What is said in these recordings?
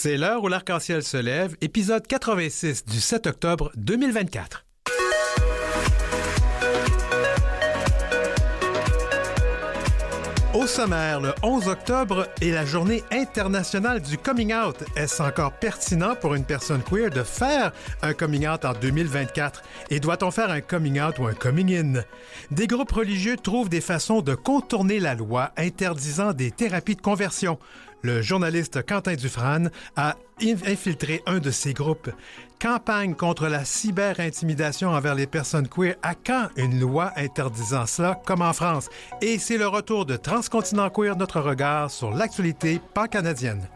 C'est l'heure où l'arc-en-ciel se lève, épisode 86 du 7 octobre 2024. Au sommaire, le 11 octobre est la journée internationale du coming out. Est-ce encore pertinent pour une personne queer de faire un coming out en 2024? Et doit-on faire un coming out ou un coming in? Des groupes religieux trouvent des façons de contourner la loi interdisant des thérapies de conversion. Le journaliste Quentin Dufresne a infiltré un de ces groupes. Campagne contre la cyber-intimidation envers les personnes queer. À quand une loi interdisant cela, comme en France? Et c'est le retour de Transcontinent Queer, notre regard sur l'actualité pan-canadienne.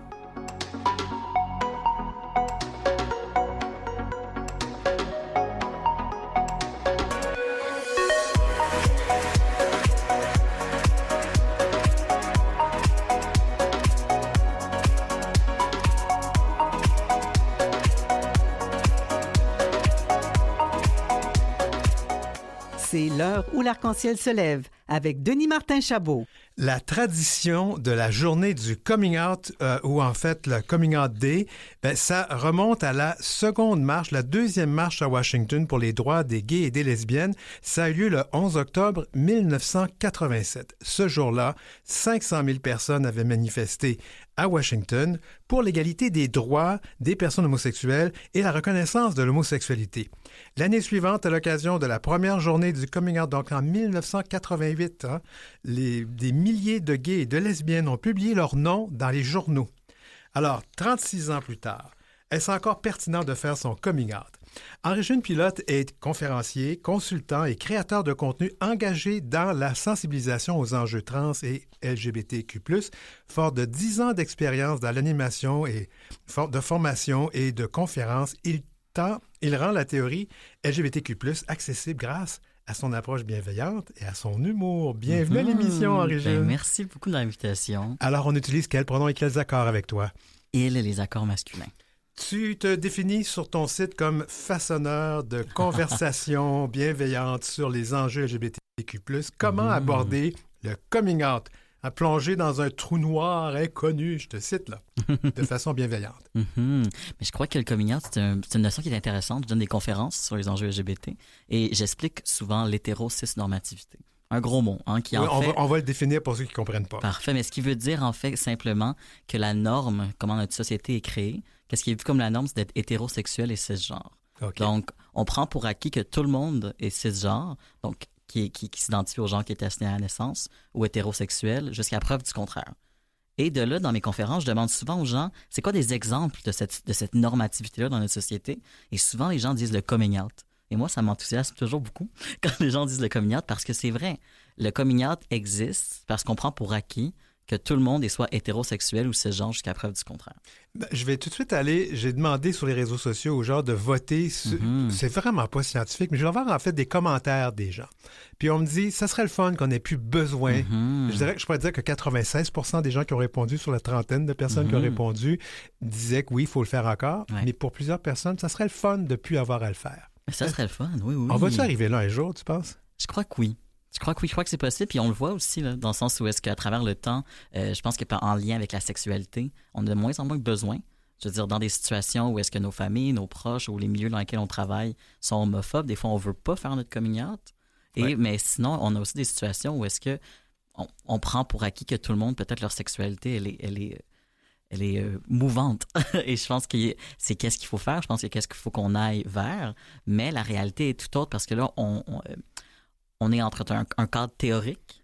C'est l'heure où l'arc-en-ciel se lève avec Denis Martin-Chabot. La tradition de la journée du coming out, ou en fait le coming out day, ça remonte à la seconde marche, la deuxième marche à Washington pour les droits des gays et des lesbiennes. Ça a eu lieu le 11 octobre 1987. Ce jour-là, 500 000 personnes avaient manifesté à Washington pour l'égalité des droits des personnes homosexuelles et la reconnaissance de l'homosexualité. L'année suivante, à l'occasion de la première journée du coming out, donc en 1988, des milliers de gays et de lesbiennes ont publié leur nom dans les journaux. Alors, 36 ans plus tard, est-ce encore pertinent de faire son coming out? Henri-June Pilote est conférencier, consultant et créateur de contenu engagé dans la sensibilisation aux enjeux trans et LGBTQ+, fort de 10 ans d'expérience dans l'animation et de formation et de conférences. Il rend la théorie LGBTQ+, accessible grâce à son approche bienveillante et à son humour. Bienvenue à l'émission, Henri-June. Merci beaucoup de l'invitation. Alors, on utilise quels pronoms et quels accords avec toi? Il et les accords masculins. Tu te définis sur ton site comme façonneur de conversations bienveillantes sur les enjeux LGBTQ+. Comment aborder le coming out? À plonger dans un trou noir inconnu, je te cite là, de façon bienveillante. Mais je crois que le coming out, c'est une notion qui est intéressante. Je donne des conférences sur les enjeux LGBT et j'explique souvent l'hétéro-cis-normativité. Un gros mot, qui en fait... On va le définir pour ceux qui ne comprennent pas. Parfait, mais ce qui veut dire en fait simplement que la norme, comment notre société est créée, qu'est-ce qui est vu comme la norme, c'est d'être hétérosexuel et cisgenre. Okay. Donc, on prend pour acquis que tout le monde est cisgenre, donc qui s'identifie au genre qui était assigné à la naissance, ou hétérosexuel, jusqu'à preuve du contraire. Et de là, dans mes conférences, je demande souvent aux gens, c'est quoi des exemples de cette normativité-là dans notre société? Et souvent, les gens disent le coming out. Et moi, ça m'enthousiasme toujours beaucoup quand les gens disent le coming out, parce que c'est vrai. Le coming out existe parce qu'on prend pour acquis que tout le monde est soit hétérosexuel ou cisgenre jusqu'à preuve du contraire. Je vais tout de suite j'ai demandé sur les réseaux sociaux aux gens de voter. C'est vraiment pas scientifique, mais je vais avoir en fait des commentaires des gens. Puis on me dit, ça serait le fun qu'on n'ait plus besoin. Je pourrais dire que 96% des gens qui ont répondu sur la trentaine de personnes qui ont répondu disaient que oui, il faut le faire encore. Ouais. Mais pour plusieurs personnes, ça serait le fun de ne plus avoir à le faire. Mais ça serait le fun, oui. On va-tu arriver là un jour, tu penses? Je crois que oui. Je crois que c'est possible, puis on le voit aussi là, dans le sens où est-ce qu'à travers le temps, je pense qu'en lien avec la sexualité, on a de moins en moins besoin. Je veux dire, dans des situations où est-ce que nos familles, nos proches ou les milieux dans lesquels on travaille sont homophobes, des fois on veut pas faire notre coming out. Mais sinon, on a aussi des situations où est-ce que on prend pour acquis que tout le monde, peut-être leur sexualité, elle est mouvante. Et je pense que c'est qu'est-ce qu'il faut faire. Je pense que qu'est-ce qu'il faut qu'on aille vers. Mais la réalité est tout autre parce que là, on est entre un cadre théorique,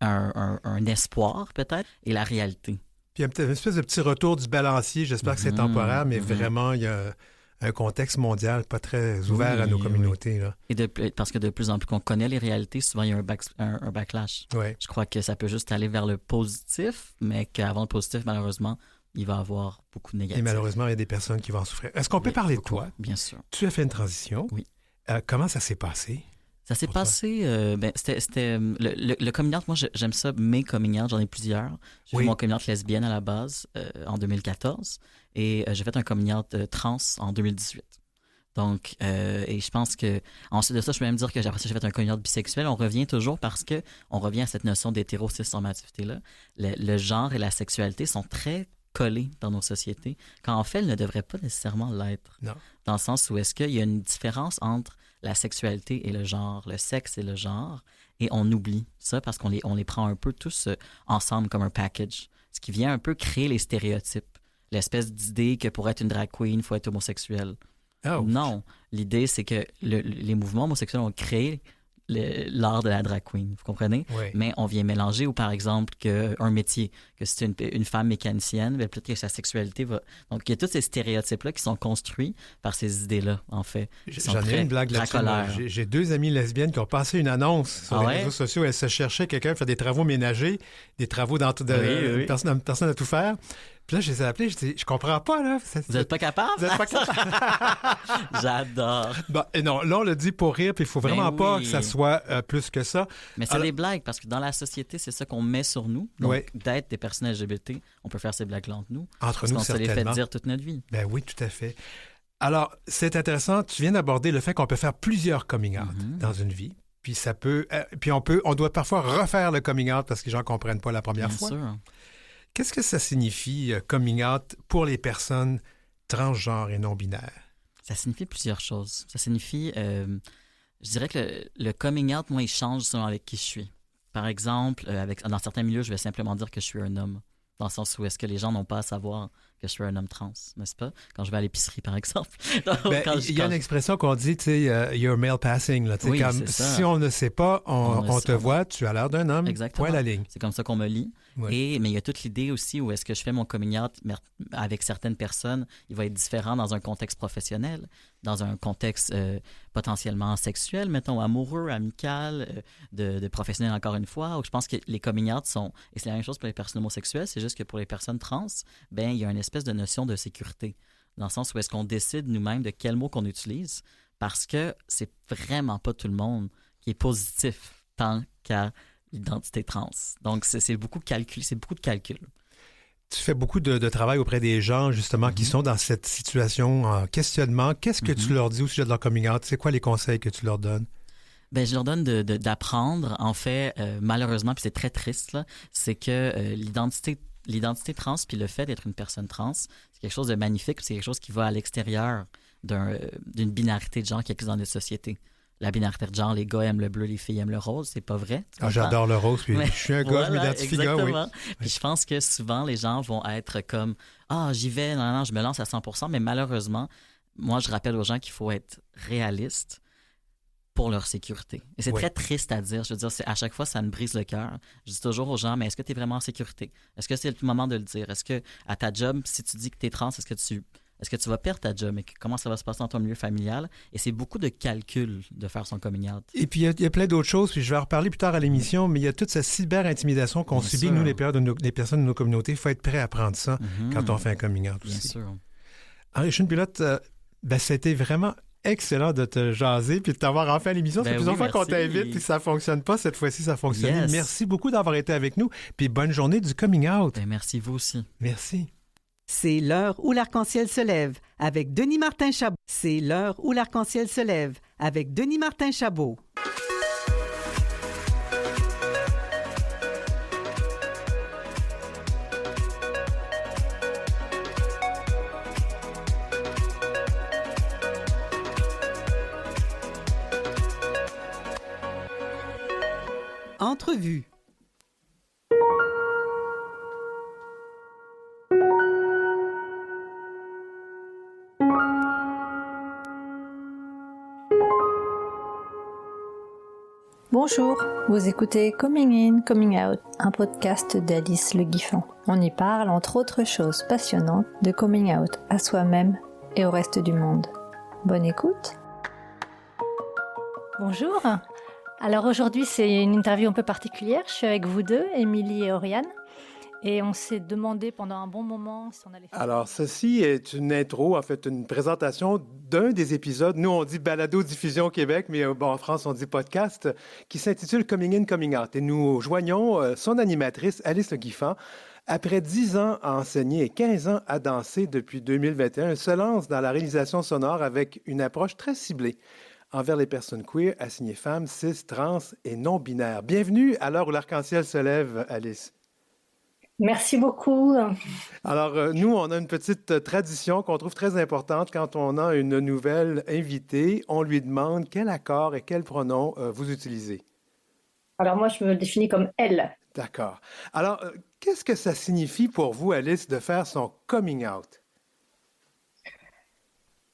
un espoir peut-être, et la réalité. Puis il y a une espèce de petit retour du balancier. J'espère que c'est temporaire, mais vraiment, il y a un contexte mondial pas très ouvert à nos communautés. Là. Et parce que de plus en plus qu'on connaît les réalités, souvent il y a un backlash. Je crois que ça peut juste aller vers le positif, mais qu'avant le positif, malheureusement, il va y avoir beaucoup de négatifs. Et malheureusement, il y a des personnes qui vont en souffrir. Est-ce qu'on peut parler de toi? Bien sûr. Tu as fait une transition. Oui. Comment ça s'est passé? Ça s'est passé, c'était le coming out, moi j'aime ça, mes coming out, j'en ai plusieurs. J'ai fait mon coming out lesbienne à la base en 2014 et j'ai fait un coming out trans en 2018. Donc, et je pense que ensuite de ça, je peux même dire que après ça, j'ai fait un coming out bisexuel. On revient toujours parce que on revient à cette notion d'hétéro-cis-normativité-là. Le genre et la sexualité sont très collée dans nos sociétés, quand en fait, elle ne devrait pas nécessairement l'être. Non. Dans le sens où est-ce qu'il y a une différence entre la sexualité et le genre, le sexe et le genre, et on oublie ça parce qu'on les prend un peu tous ensemble comme un package, ce qui vient un peu créer les stéréotypes, l'espèce d'idée que pour être une drag queen, il faut être homosexuel. Oh. Non, l'idée, c'est que les mouvements homosexuels ont créé l'art de la drag queen, vous comprenez? Oui. Mais on vient mélanger, ou par exemple, un métier, que c'est une femme mécanicienne, bien, peut-être que sa sexualité va... Donc, il y a tous ces stéréotypes-là qui sont construits par ces idées-là, en fait. J'en ai une blague là-dessus. Moi. J'ai 2 amies lesbiennes qui ont passé une annonce sur les réseaux sociaux. Elles se cherchaient quelqu'un pour faire des travaux ménagers, des travaux oui. Personne à tout faire. Puis là, je les ai appelés, je dis, je comprends pas, là. Vous n'êtes pas capable? Vous n'êtes pas capable? J'adore. Bon, et non, là, on le dit pour rire, puis il faut vraiment pas que ça soit plus que ça. Mais c'est des blagues, parce que dans la société, c'est ça qu'on met sur nous. Donc, d'être des personnes LGBT, on peut faire ces blagues-là entre nous. Entre nous, certainement. Parce qu'on se les fait dire toute notre vie. Ben oui, tout à fait. Alors, c'est intéressant. Tu viens d'aborder le fait qu'on peut faire plusieurs coming out dans une vie. Puis ça peut... puis on doit parfois refaire le coming out parce que les gens ne comprennent pas la première fois. Bien sûr. Qu'est-ce que ça signifie, coming out, pour les personnes transgenres et non-binaires? Ça signifie plusieurs choses. Ça signifie, je dirais que le coming out, moi, il change selon avec qui je suis. Par exemple, dans certains milieux, je vais simplement dire que je suis un homme, dans le sens où est-ce que les gens n'ont pas à savoir que je suis un homme trans, n'est-ce pas? Quand je vais à l'épicerie, par exemple. Il y a une expression qu'on dit, tu sais, you're male passing. Là, oui, comme, si on ne sait pas, on te voit, tu as l'air d'un homme, exactement. Point la ligne. C'est comme ça qu'on me lit. Oui. Mais il y a toute l'idée aussi où est-ce que je fais mon coming out avec certaines personnes, il va être différent dans un contexte professionnel, dans un contexte potentiellement sexuel, mettons amoureux, amical, de professionnel encore une fois, où je pense que les coming out sont, et c'est la même chose pour les personnes homosexuelles, c'est juste que pour les personnes trans, ben il y a une espèce de notion de sécurité, dans le sens où est-ce qu'on décide nous-mêmes de quel mot qu'on utilise, parce que c'est vraiment pas tout le monde qui est positif tant qu'à l'identité trans. Donc, c'est beaucoup de calcul. Tu fais beaucoup de travail auprès des gens, justement, qui sont dans cette situation en questionnement. Qu'est-ce que tu leur dis au sujet de leur coming out? C'est quoi les conseils que tu leur donnes? Bien, je leur donne d'apprendre. En fait, malheureusement, puis c'est très triste, là, c'est que l'identité trans puis le fait d'être une personne trans, c'est quelque chose de magnifique, c'est quelque chose qui va à l'extérieur d'une binarité de genre qui existe dans notre société. La binarité de genre, les gars aiment le bleu, les filles aiment le rose, c'est pas vrai. J'adore le rose, puis je suis un gars, je m'identifie gars, oui. Puis je pense que souvent, les gens vont être comme « Ah, j'y vais, non, je me lance à 100%, mais malheureusement, moi, je rappelle aux gens qu'il faut être réaliste pour leur sécurité. Et c'est très triste à dire. Je veux dire, à chaque fois, ça me brise le cœur. Je dis toujours aux gens, mais est-ce que tu es vraiment en sécurité? Est-ce que c'est le moment de le dire? Est-ce que à ta job, si tu dis que tu es trans, est-ce que tu vas perdre ta job? Mais comment ça va se passer dans ton milieu familial? Et c'est beaucoup de calcul de faire son coming out. Et puis, il y a plein d'autres choses, puis je vais en reparler plus tard à l'émission, mais il y a toute cette cyber-intimidation qu'on subit, nous, les personnes de nos communautés. Il faut être prêt à prendre ça quand on fait un coming out aussi. Bien sûr. Henri Schoenpilotte, c'était vraiment excellent de te jaser puis de t'avoir enfin à l'émission. C'est plusieurs fois qu'on t'invite et ça ne fonctionne pas. Cette fois-ci, ça a fonctionné. Yes. Merci beaucoup d'avoir été avec nous. Puis bonne journée du coming out. Merci, vous aussi. Merci. C'est l'heure où l'arc-en-ciel se lève avec Denis Martin Chabot. C'est l'heure où l'arc-en-ciel se lève avec Denis Martin Chabot. Entrevue. Bonjour, vous écoutez Coming In, Coming Out, un podcast d'Alice Le Guiffon. On y parle, entre autres choses passionnantes, de coming out à soi-même et au reste du monde. Bonne écoute. Bonjour. Alors aujourd'hui, c'est une interview un peu particulière. Je suis avec vous deux, Émilie et Oriane. Et on s'est demandé pendant un bon moment si on allait faire... Alors, ceci est une intro, en fait, une présentation d'un des épisodes. Nous, on dit balado-diffusion au Québec, mais en France, on dit podcast, qui s'intitule Coming In, Coming Out. Et nous joignons son animatrice, Alice Le Guiffon. Après 10 ans à enseigner et 15 ans à danser depuis 2021, elle se lance dans la réalisation sonore avec une approche très ciblée envers les personnes queer, assignées femmes, cis, trans et non-binaires. Bienvenue à l'heure où l'arc-en-ciel se lève, Alice. Merci beaucoup. Alors, nous, on a une petite tradition qu'on trouve très importante quand on a une nouvelle invitée. On lui demande quel accord et quel pronom vous utilisez. Alors moi, je me définis comme elle. D'accord. Alors, qu'est-ce que ça signifie pour vous, Alice, de faire son coming out?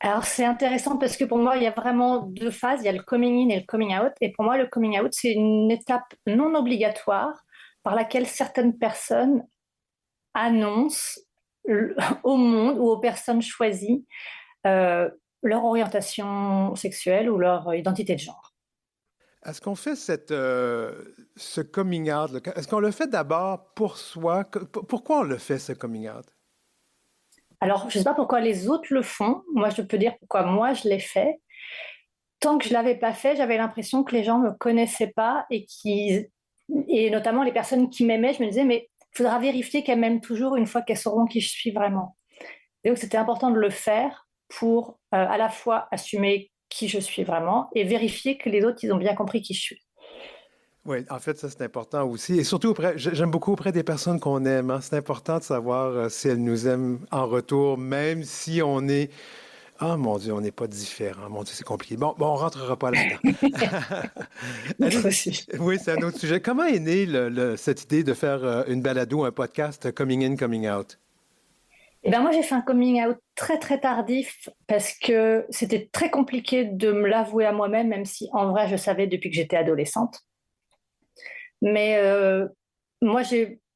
Alors c'est intéressant parce que pour moi, il y a vraiment deux phases. Il y a le coming in et le coming out. Et pour moi, le coming out, c'est une étape non obligatoire par laquelle certaines personnes annoncent au monde ou aux personnes choisies euh, leur orientation sexuelle ou leur identité de genre. Est-ce qu'on fait ce coming out, là, est-ce qu'on le fait d'abord pour soi? Pourquoi on le fait, ce coming out? Alors, je ne sais pas pourquoi les autres le font. Moi, je peux dire pourquoi moi, je l'ai fait. Tant que je ne l'avais pas fait, j'avais l'impression que les gens ne me connaissaient pas et notamment les personnes qui m'aimaient, je me disais, mais il faudra vérifier qu'elles m'aiment toujours une fois qu'elles sauront qui je suis vraiment. Et donc, c'était important de le faire pour à la fois assumer qui je suis vraiment et vérifier que les autres, ils ont bien compris qui je suis. Oui, en fait, ça, c'est important aussi. Et surtout, j'aime beaucoup auprès des personnes qu'on aime, hein. C'est important de savoir si elles nous aiment en retour, même si on est... Ah, mon Dieu, on n'est pas différent. Mon Dieu, c'est compliqué. Bon, on rentrera pas là-dedans. Autre Alice, sujet. oui, c'est un autre sujet. Comment est née cette idée de faire une balado, un podcast Coming In, Coming Out? Eh ben moi, j'ai fait un coming out très très tardif parce que c'était très compliqué de me l'avouer à moi-même, même si en vrai, je savais depuis que j'étais adolescente. Mais moi,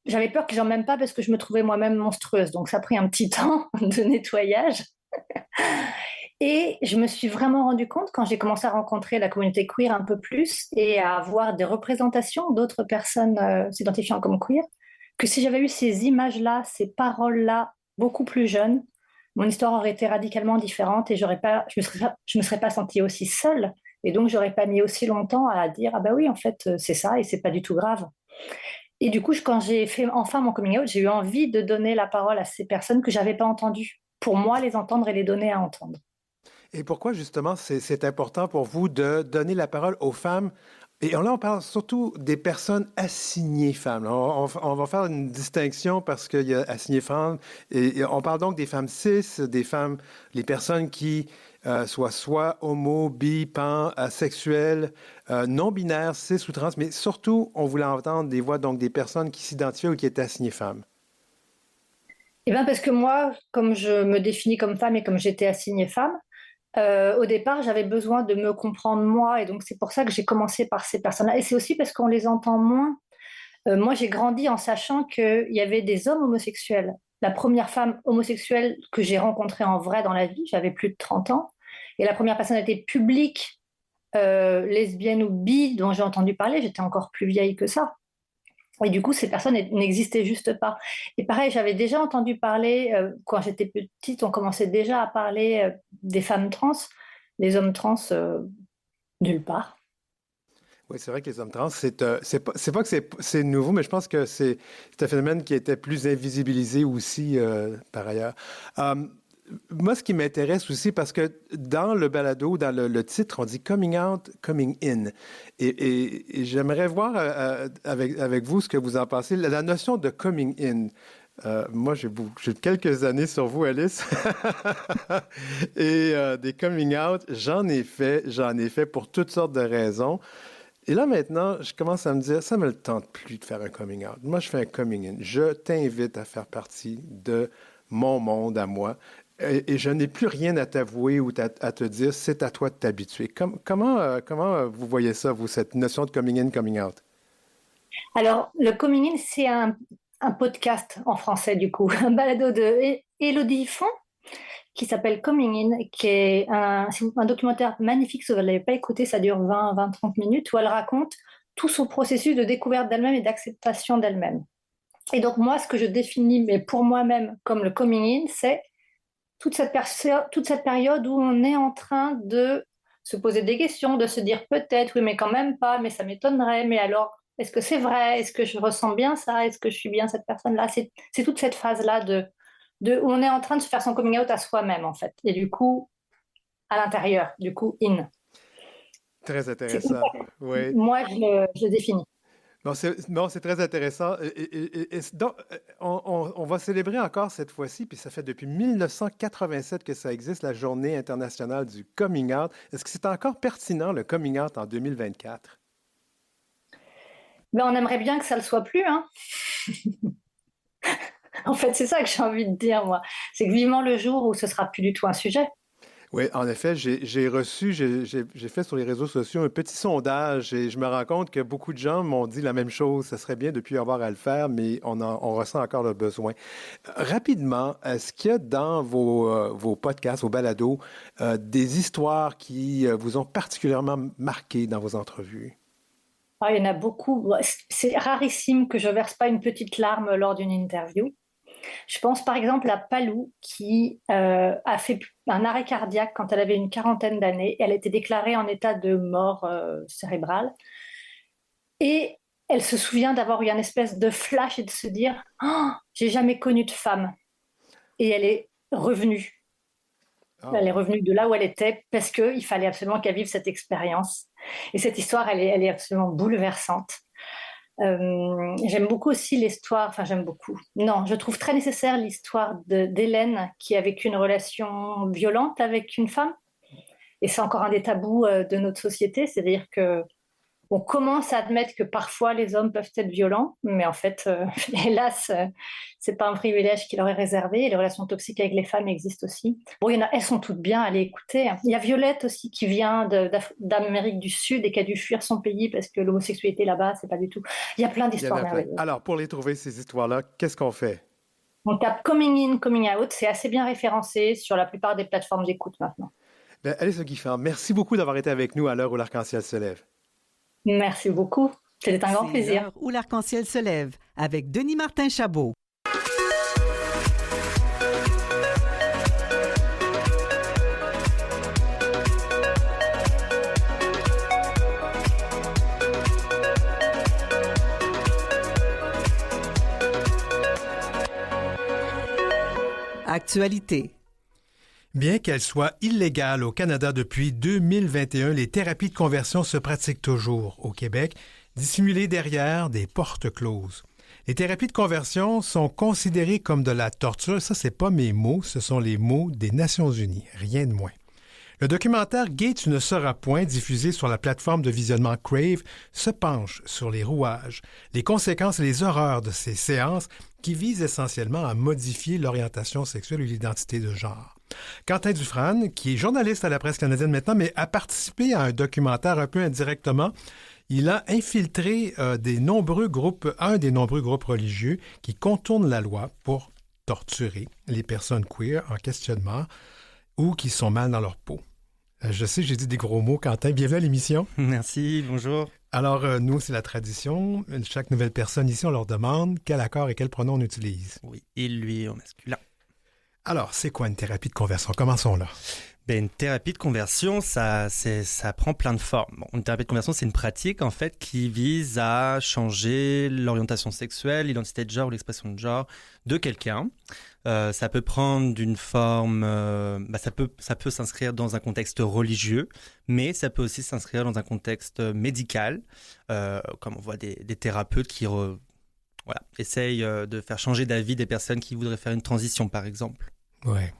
j'avais peur que j'en m'aime pas parce que je me trouvais moi-même monstrueuse. Donc, ça a pris un petit temps de nettoyage. Et je me suis vraiment rendu compte quand j'ai commencé à rencontrer la communauté queer un peu plus et à avoir des représentations d'autres personnes s'identifiant comme queer, que si j'avais eu ces images-là, ces paroles-là beaucoup plus jeunes, mon histoire aurait été radicalement différente et je me serais pas sentie aussi seule. Et donc, j'aurais pas mis aussi longtemps à dire, ah bah oui, en fait, c'est ça et c'est pas du tout grave. Et du coup, quand j'ai fait enfin mon coming out, j'ai eu envie de donner la parole à ces personnes que j'avais pas entendues, pour moi les entendre et les donner à entendre. Et pourquoi, justement, c'est important pour vous de donner la parole aux femmes? Et là, on parle surtout des personnes assignées femmes. On va faire une distinction parce qu'il y a assignées femmes. Et on parle donc des femmes cis, des femmes, les personnes qui soient soit homo, bi, pan, asexuelles, non-binaires, cis ou trans. Mais surtout, on voulait entendre des voix, donc des personnes qui s'identifiaient ou qui étaient assignées femmes. Eh bien, parce que moi, comme je me définis comme femme et comme j'étais assignée femme, au départ, j'avais besoin de me comprendre moi. Et donc, c'est pour ça que j'ai commencé par ces personnes-là. Et c'est aussi parce qu'on les entend moins. Moi, j'ai grandi en sachant qu'il y avait des hommes homosexuels. La première femme homosexuelle que j'ai rencontrée en vrai dans la vie, j'avais plus de 30 ans. Et la première personnalité publique, lesbienne ou bi, dont j'ai entendu parler, j'étais encore plus vieille que ça. Et du coup, ces personnes n'existaient juste pas. Et pareil, j'avais déjà entendu parler, quand j'étais petite, on commençait déjà à parler des femmes trans, les hommes trans, nulle part. Oui, c'est vrai que les hommes trans, c'est pas que c'est nouveau, mais je pense que c'est un phénomène qui était plus invisibilisé aussi par ailleurs. Euh, Moi, ce qui m'intéresse aussi, parce que dans le balado, dans le titre, on dit coming out, coming in. Et j'aimerais voir avec vous ce que vous en pensez. La notion de coming in. Moi, j'ai quelques années sur vous, Alice. Et des coming out, j'en ai fait pour toutes sortes de raisons. Et là, maintenant, je commence à me dire, ça ne me le tente plus de faire un coming out. Moi, je fais un coming in. Je t'invite à faire partie de mon monde à moi. Et je n'ai plus rien à t'avouer ou à te dire, c'est à toi de t'habituer. Comment vous voyez ça, vous, cette notion de coming in, coming out? Alors, le coming in, c'est un podcast en français, du coup, un balado de Élodie Font, qui s'appelle Coming In, qui est c'est un documentaire magnifique. Si vous ne l'avez pas écouté, ça dure 20-30 minutes, où elle raconte tout son processus de découverte d'elle-même et d'acceptation d'elle-même. Et donc, moi, ce que je définis, mais pour moi-même, comme le coming in, c'est toute cette période où on est en train de se poser des questions, de se dire peut-être, oui, mais quand même pas, mais ça m'étonnerait, mais alors, est-ce que c'est vrai? Est-ce que je ressens bien ça? Est-ce que je suis bien cette personne-là? C'est toute cette phase-là où on est en train de se faire son coming out à soi-même, en fait. Et du coup, à l'intérieur, du coup, in. Très C'est comme ça intéressant. que Oui. moi, je le définis. Non, c'est très intéressant. Donc, on va célébrer encore cette fois-ci, puis ça fait depuis 1987 que ça existe, la Journée internationale du coming out. Est-ce que c'est encore pertinent, le coming out, en 2024? Ben, on aimerait bien que ça ne le soit plus, hein. En fait, c'est ça que j'ai envie de dire, moi. C'est que vivement le jour où ce sera plus du tout un sujet. Oui, en effet, j'ai fait sur les réseaux sociaux un petit sondage et je me rends compte que beaucoup de gens m'ont dit la même chose. Ça serait bien de ne plus avoir à le faire, mais on ressent encore le besoin. Rapidement, est-ce qu'il y a dans vos podcasts, vos balados, des histoires qui vous ont particulièrement marqué dans vos entrevues? Ah, il y en a beaucoup. C'est rarissime que je verse pas une petite larme lors d'une interview. Je pense par exemple à Palou qui a fait un arrêt cardiaque quand elle avait une quarantaine d'années. Elle a été déclarée en état de mort cérébrale. Et elle se souvient d'avoir eu une espèce de flash et de se dire « Oh, j'ai jamais connu de femme ». Et elle est revenue. Oh. Elle est revenue de là où elle était parce qu'il fallait absolument qu'elle vive cette expérience. Et cette histoire, elle est absolument bouleversante. J'aime beaucoup aussi l'histoire, enfin j'aime beaucoup. Non, je trouve très nécessaire l'histoire d'Hélène qui a vécu une relation violente avec une femme. Et c'est encore un des tabous de notre société, c'est-à-dire que on commence à admettre que parfois les hommes peuvent être violents, mais en fait, hélas, c'est pas un privilège qui leur est réservé. Et les relations toxiques avec les femmes existent aussi. Bon, elles sont toutes bien, allez écouter. Il y a Violette aussi qui vient d'Amérique du Sud et qui a dû fuir son pays parce que l'homosexualité là-bas, c'est pas du tout. Il y a plein d'histoires merveilleuses. Alors, pour les trouver, ces histoires-là, qu'est-ce qu'on fait? On tape Coming In, Coming Out. C'est assez bien référencé sur la plupart des plateformes d'écoute maintenant. Alice Le Guiffard, merci beaucoup d'avoir été avec nous à l'heure où l'arc-en-ciel se lève. Merci beaucoup. C'était un grand plaisir. C'est l'heure où l'arc-en-ciel se lève avec Denis Martin Chabot. Actualité. Bien qu'elles soient illégales au Canada depuis 2021, les thérapies de conversion se pratiquent toujours au Québec, dissimulées derrière des portes closes. Les thérapies de conversion sont considérées comme de la torture. Ça, c'est pas mes mots, ce sont les mots des Nations unies, rien de moins. Le documentaire Gates ne sera point, diffusé sur la plateforme de visionnement Crave, se penche sur les rouages, les conséquences et les horreurs de ces séances qui visent essentiellement à modifier l'orientation sexuelle ou l'identité de genre. Quentin Dufresne, qui est journaliste à la Presse canadienne maintenant, mais a participé à un documentaire un peu indirectement, il a infiltré un des nombreux groupes religieux qui contournent la loi pour torturer les personnes queer en questionnement ou qui sont mal dans leur peau. Je sais, j'ai dit des gros mots, Quentin. Bienvenue à l'émission. Merci, bonjour. Alors, nous, c'est la tradition. Chaque nouvelle personne ici, on leur demande quel accord et quel pronom on utilise. Oui, il, lui, au masculin. Alors, c'est quoi une thérapie de conversion? Commençons là. Une thérapie de conversion, ça prend plein de formes. Bon, une thérapie de conversion, c'est une pratique en fait qui vise à changer l'orientation sexuelle, l'identité de genre ou l'expression de genre de quelqu'un. Ça peut prendre d'une forme, ça peut s'inscrire dans un contexte religieux, mais ça peut aussi s'inscrire dans un contexte médical, comme on voit des thérapeutes qui essayent de faire changer d'avis des personnes qui voudraient faire une transition, par exemple. Ouais.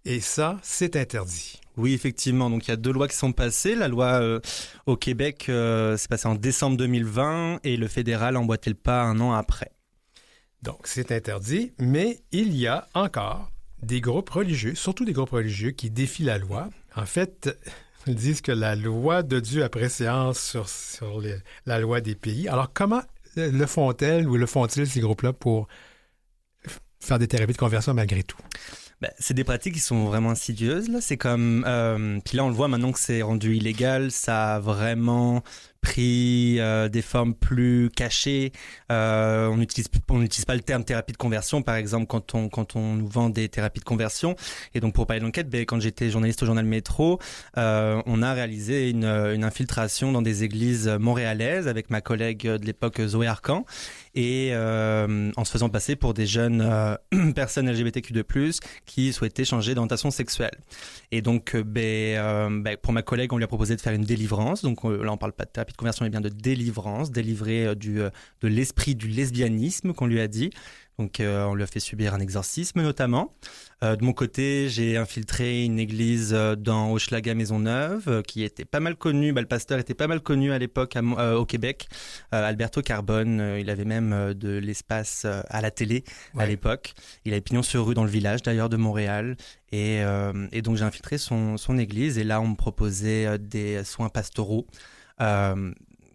Et ça, c'est interdit. Oui, effectivement. Donc, il y a 2 lois qui sont passées. La loi au Québec, c'est passé en décembre 2020 et le fédéral a emboîté le pas 1 an après. Donc, c'est interdit, mais il y a encore des groupes religieux, surtout des groupes religieux qui défient la loi. En fait, ils disent que la loi de Dieu a préséance sur la loi des pays. Alors, comment le font-elles ou le font-ils, ces groupes-là, pour faire des thérapies de conversion malgré tout? C'est des pratiques qui sont vraiment insidieuses. Là. C'est comme... puis là, on le voit maintenant que c'est rendu illégal. Ça a vraiment pris des formes plus cachées. On n'utilise pas le terme thérapie de conversion, par exemple, quand on nous vend des thérapies de conversion. Et donc, pour parler de l'enquête, quand j'étais journaliste au journal Métro, on a réalisé une infiltration dans des églises montréalaises avec ma collègue de l'époque, Zoé Arcan, et en se faisant passer pour des jeunes personnes LGBTQ2+, qui souhaitaient changer d'orientation sexuelle. Et donc, pour ma collègue, on lui a proposé de faire une délivrance. Donc là, on parle pas de thérapie thérapie de conversion, mais bien de délivrance, délivrer de l'esprit du lesbianisme qu'on lui a dit. Donc, on lui a fait subir un exorcisme notamment. De mon côté, j'ai infiltré une église dans Hochelaga Maisonneuve, qui était pas mal connue. Le pasteur était pas mal connu à l'époque au Québec. Alberto Carbone, il avait même de l'espace à la télé à l'époque. Il avait pignon sur rue dans le village d'ailleurs de Montréal. Et donc, j'ai infiltré son église. Et là, on me proposait des soins pastoraux.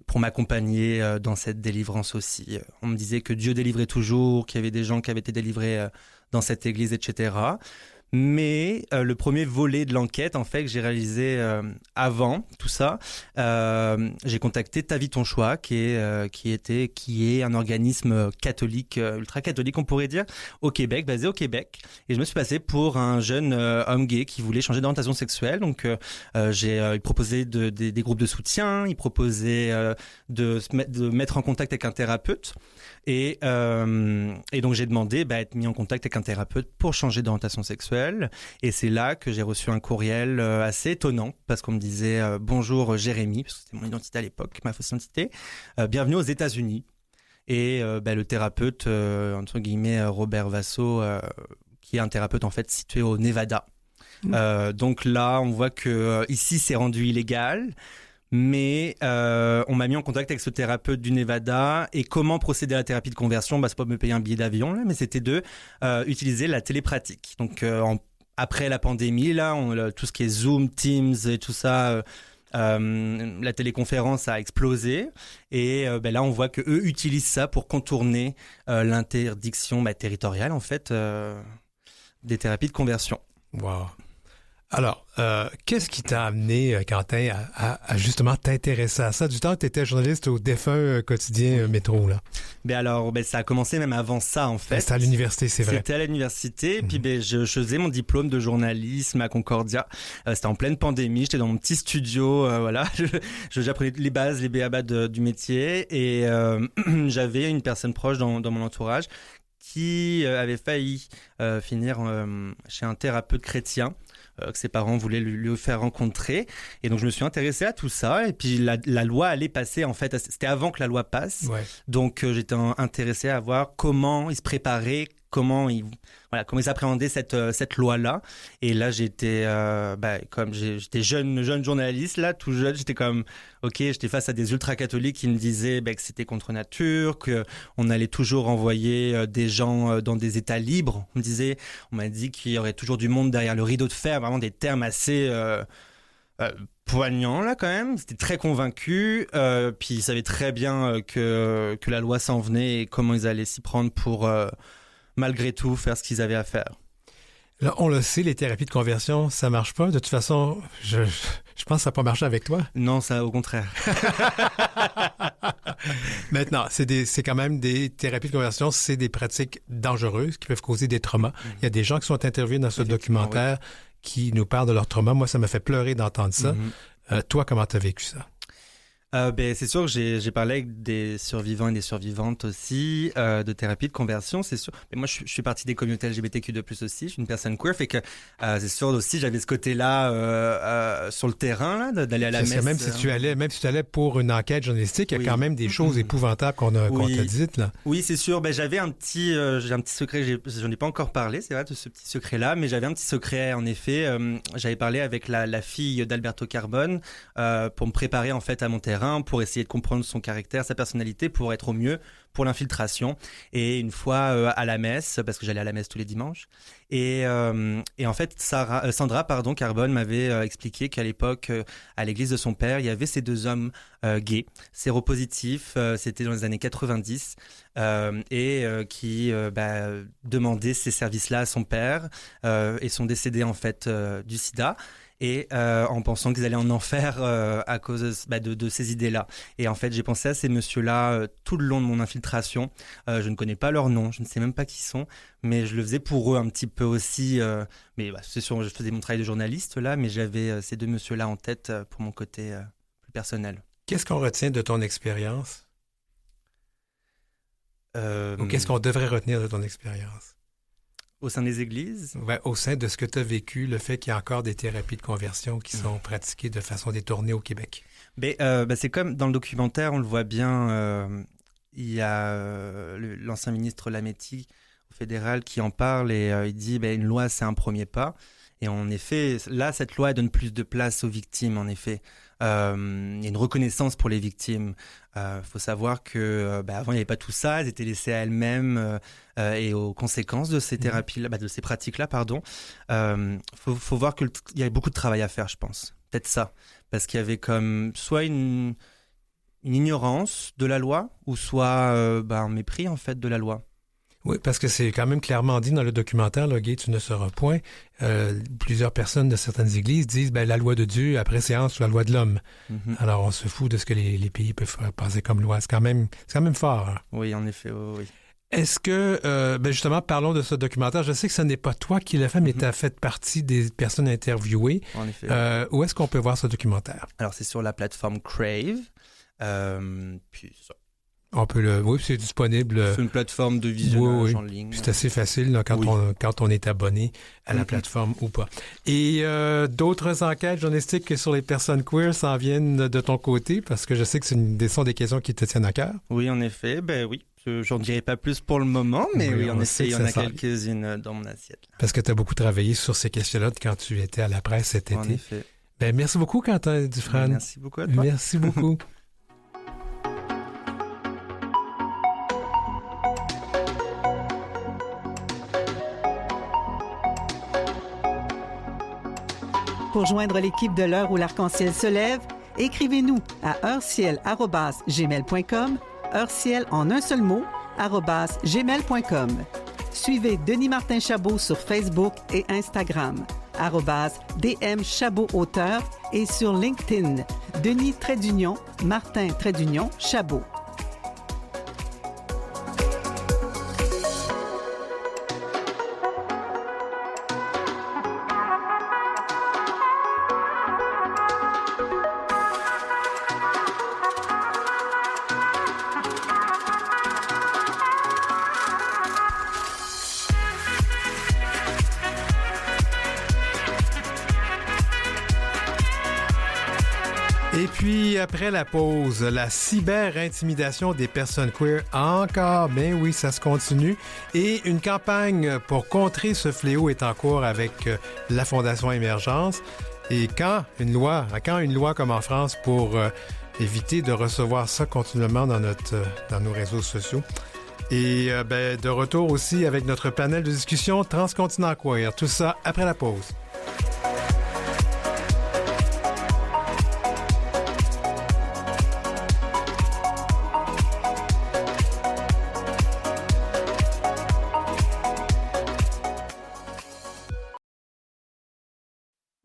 Pour m'accompagner dans cette délivrance aussi. On me disait que Dieu délivrait toujours, qu'il y avait des gens qui avaient été délivrés dans cette église, etc. Mais le premier volet de l'enquête, en fait, que j'ai réalisé avant tout ça, j'ai contacté Ta Vie Ton Choix, qui est un organisme catholique, ultra-catholique, on pourrait dire, au Québec, basé au Québec. Et je me suis passé pour un jeune homme gay qui voulait changer d'orientation sexuelle. Donc, il proposait des groupes de soutien, il proposait de mettre en contact avec un thérapeute. Et donc, j'ai demandé d'être mis en contact avec un thérapeute pour changer d'orientation sexuelle. Et c'est là que j'ai reçu un courriel assez étonnant, parce qu'on me disait « Bonjour Jérémy », parce que c'était mon identité à l'époque, ma fausse identité, « Bienvenue aux États-Unis ». Et le thérapeute, entre guillemets, Robert Vasso, qui est un thérapeute en fait situé au Nevada. Donc là, on voit que ici, c'est rendu illégal. Mais on m'a mis en contact avec ce thérapeute du Nevada. Et comment procéder à la thérapie de conversion ? C'est pas me payer un billet d'avion, là, mais c'était de utiliser la télépratique. Donc après la pandémie, là, tout ce qui est Zoom, Teams et tout ça, la téléconférence a explosé. Et là, on voit qu'eux utilisent ça pour contourner l'interdiction territoriale, en fait, des thérapies de conversion. Wow. Alors, qu'est-ce qui t'a amené, Quentin, à justement t'intéresser à ça? Du temps que tu étais journaliste au défunt quotidien Métro, là. Ça a commencé même avant ça, en fait. C'était à l'université, c'est vrai. C'était à l'université, puis je faisais mon diplôme de journalisme à Concordia. C'était en pleine pandémie, j'étais dans mon petit studio, voilà. J'apprenais les bases, les b.a.-ba du métier, et j'avais une personne proche dans mon entourage qui avait failli finir chez un thérapeute chrétien. Que ses parents voulaient lui faire rencontrer. Et donc, je me suis intéressé à tout ça. Et puis, la loi allait passer, en fait. C'était avant que la loi passe. Ouais. Donc, j'étais intéressé à voir comment ils se préparaient, comment ils appréhendaient cette loi-là. Et là, j'étais jeune journaliste, là, tout jeune, j'étais comme, j'étais face à des ultra-catholiques qui me disaient que c'était contre nature, qu'on allait toujours envoyer des gens dans des états libres. On m'a dit qu'il y aurait toujours du monde derrière le rideau de fer, vraiment des termes assez poignants, là, quand même. C'était très convaincu. Puis ils savaient très bien que la loi s'en venait et comment ils allaient s'y prendre pour malgré tout, faire ce qu'ils avaient à faire. Là, on le sait, les thérapies de conversion, ça marche pas. De toute façon, je pense que ça n'a pas marché avec toi. Non, ça, au contraire. Maintenant, c'est quand même des thérapies de conversion, c'est des pratiques dangereuses qui peuvent causer des traumas. Il y a des gens qui sont interviewés dans ce documentaire qui nous parlent de leurs traumas. Moi, ça m'a fait pleurer d'entendre ça. Toi, comment tu as vécu ça? C'est sûr que j'ai parlé avec des survivants et des survivantes aussi de thérapie de conversion, c'est sûr. Mais moi, je suis partie des communautés LGBTQ2+ aussi. Je suis une personne queer, fait que c'est sûr aussi j'avais ce côté-là sur le terrain, là, d'aller à la messe. Même si tu allais pour une enquête journalistique, il y a quand même des choses épouvantables qu'on t'a dites, là. Oui, c'est sûr. J'avais un petit secret. J'en ai pas encore parlé, c'est vrai, de ce petit secret-là, mais j'avais un petit secret. En effet, j'avais parlé avec la fille d'Alberto Carbone pour me préparer en fait à mon terrain, pour essayer de comprendre son caractère, sa personnalité, pour être au mieux pour l'infiltration. Et une fois à la messe, parce que j'allais à la messe tous les dimanches, et en fait, Sandra Carbone m'avait expliqué qu'à l'époque, à l'église de son père, il y avait ces deux hommes gays, séropositifs, c'était dans les années 90, qui demandaient ces services-là à son père et sont décédés en fait du sida. Et en pensant qu'ils allaient en enfer à cause de ces idées-là. Et en fait, j'ai pensé à ces messieurs-là tout le long de mon infiltration. Je ne connais pas leur nom, je ne sais même pas qui sont, mais je le faisais pour eux un petit peu aussi. Mais c'est sûr, je faisais mon travail de journaliste là, mais j'avais ces deux messieurs-là en tête pour mon côté plus personnel. Qu'est-ce qu'on retient de ton expérience? Ou qu'est-ce qu'on devrait retenir de ton expérience? Au sein des églises? Au sein de ce que tu as vécu, le fait qu'il y a encore des thérapies de conversion qui sont pratiquées de façon détournée au Québec. Mais c'est comme dans le documentaire, on le voit bien, il y a l'ancien ministre Lametti au fédéral qui en parle et il dit une loi, c'est un premier pas. Et en effet, là, cette loi elle donne plus de place aux victimes, en effet. Il y a une reconnaissance pour les victimes. Faut savoir que avant, il n'y avait pas tout ça. Elles étaient laissées à elles-mêmes et aux conséquences de ces thérapies, de ces pratiques-là, pardon. Faut voir qu'il y avait beaucoup de travail à faire, je pense. Peut-être ça. Parce qu'il y avait comme soit une ignorance de la loi ou soit un mépris, en fait, de la loi. Oui, parce que c'est quand même clairement dit dans le documentaire, là, Gay, tu ne seras point. Plusieurs personnes de certaines églises disent la loi de Dieu après séance ou la loi de l'homme. Mm-hmm. Alors on se fout de ce que les pays peuvent passer comme loi. C'est quand même fort. Hein? Oui, en effet, oui. Est-ce que, justement, parlons de ce documentaire. Je sais que ce n'est pas toi qui l'as fait, mais tu as fait partie des personnes interviewées. En effet. Où est-ce qu'on peut voir ce documentaire? Alors c'est sur la plateforme Crave. Puis ça. On peut oui, c'est disponible. C'est une plateforme de visionnage en ligne. C'est assez facile là, quand on est abonné à la plateforme ou pas. Et d'autres enquêtes journalistiques sur les personnes queer s'en viennent de ton côté parce que je sais que ce sont des questions qui te tiennent à cœur. Oui, en effet. Oui. J'en dirai pas plus pour le moment, mais oui, en effet, il y en a quelques-unes dans mon assiette. Là. Parce que tu as beaucoup travaillé sur ces questions-là quand tu étais à la presse cet été. En effet. Merci beaucoup, Quentin Dufresne. Merci beaucoup à toi. Merci beaucoup. Pour joindre l'équipe de l'heure où l'arc-en-ciel se lève, écrivez-nous à heureciel@gmail.com, heureciel en un seul mot, @gmail.com. Suivez Denis Martin Chabot sur Facebook et Instagram, @DM Chabot Auteur et sur LinkedIn, Denis-Martin-Chabot. Et puis, après la pause, la cyber-intimidation des personnes queer encore. Oui, ça se continue. Et une campagne pour contrer ce fléau est en cours avec la Fondation Émergence. Et quand une loi comme en France pour éviter de recevoir ça continuellement dans nos réseaux sociaux. Et de retour aussi avec notre panel de discussion Transcontinent Queer. Tout ça après la pause.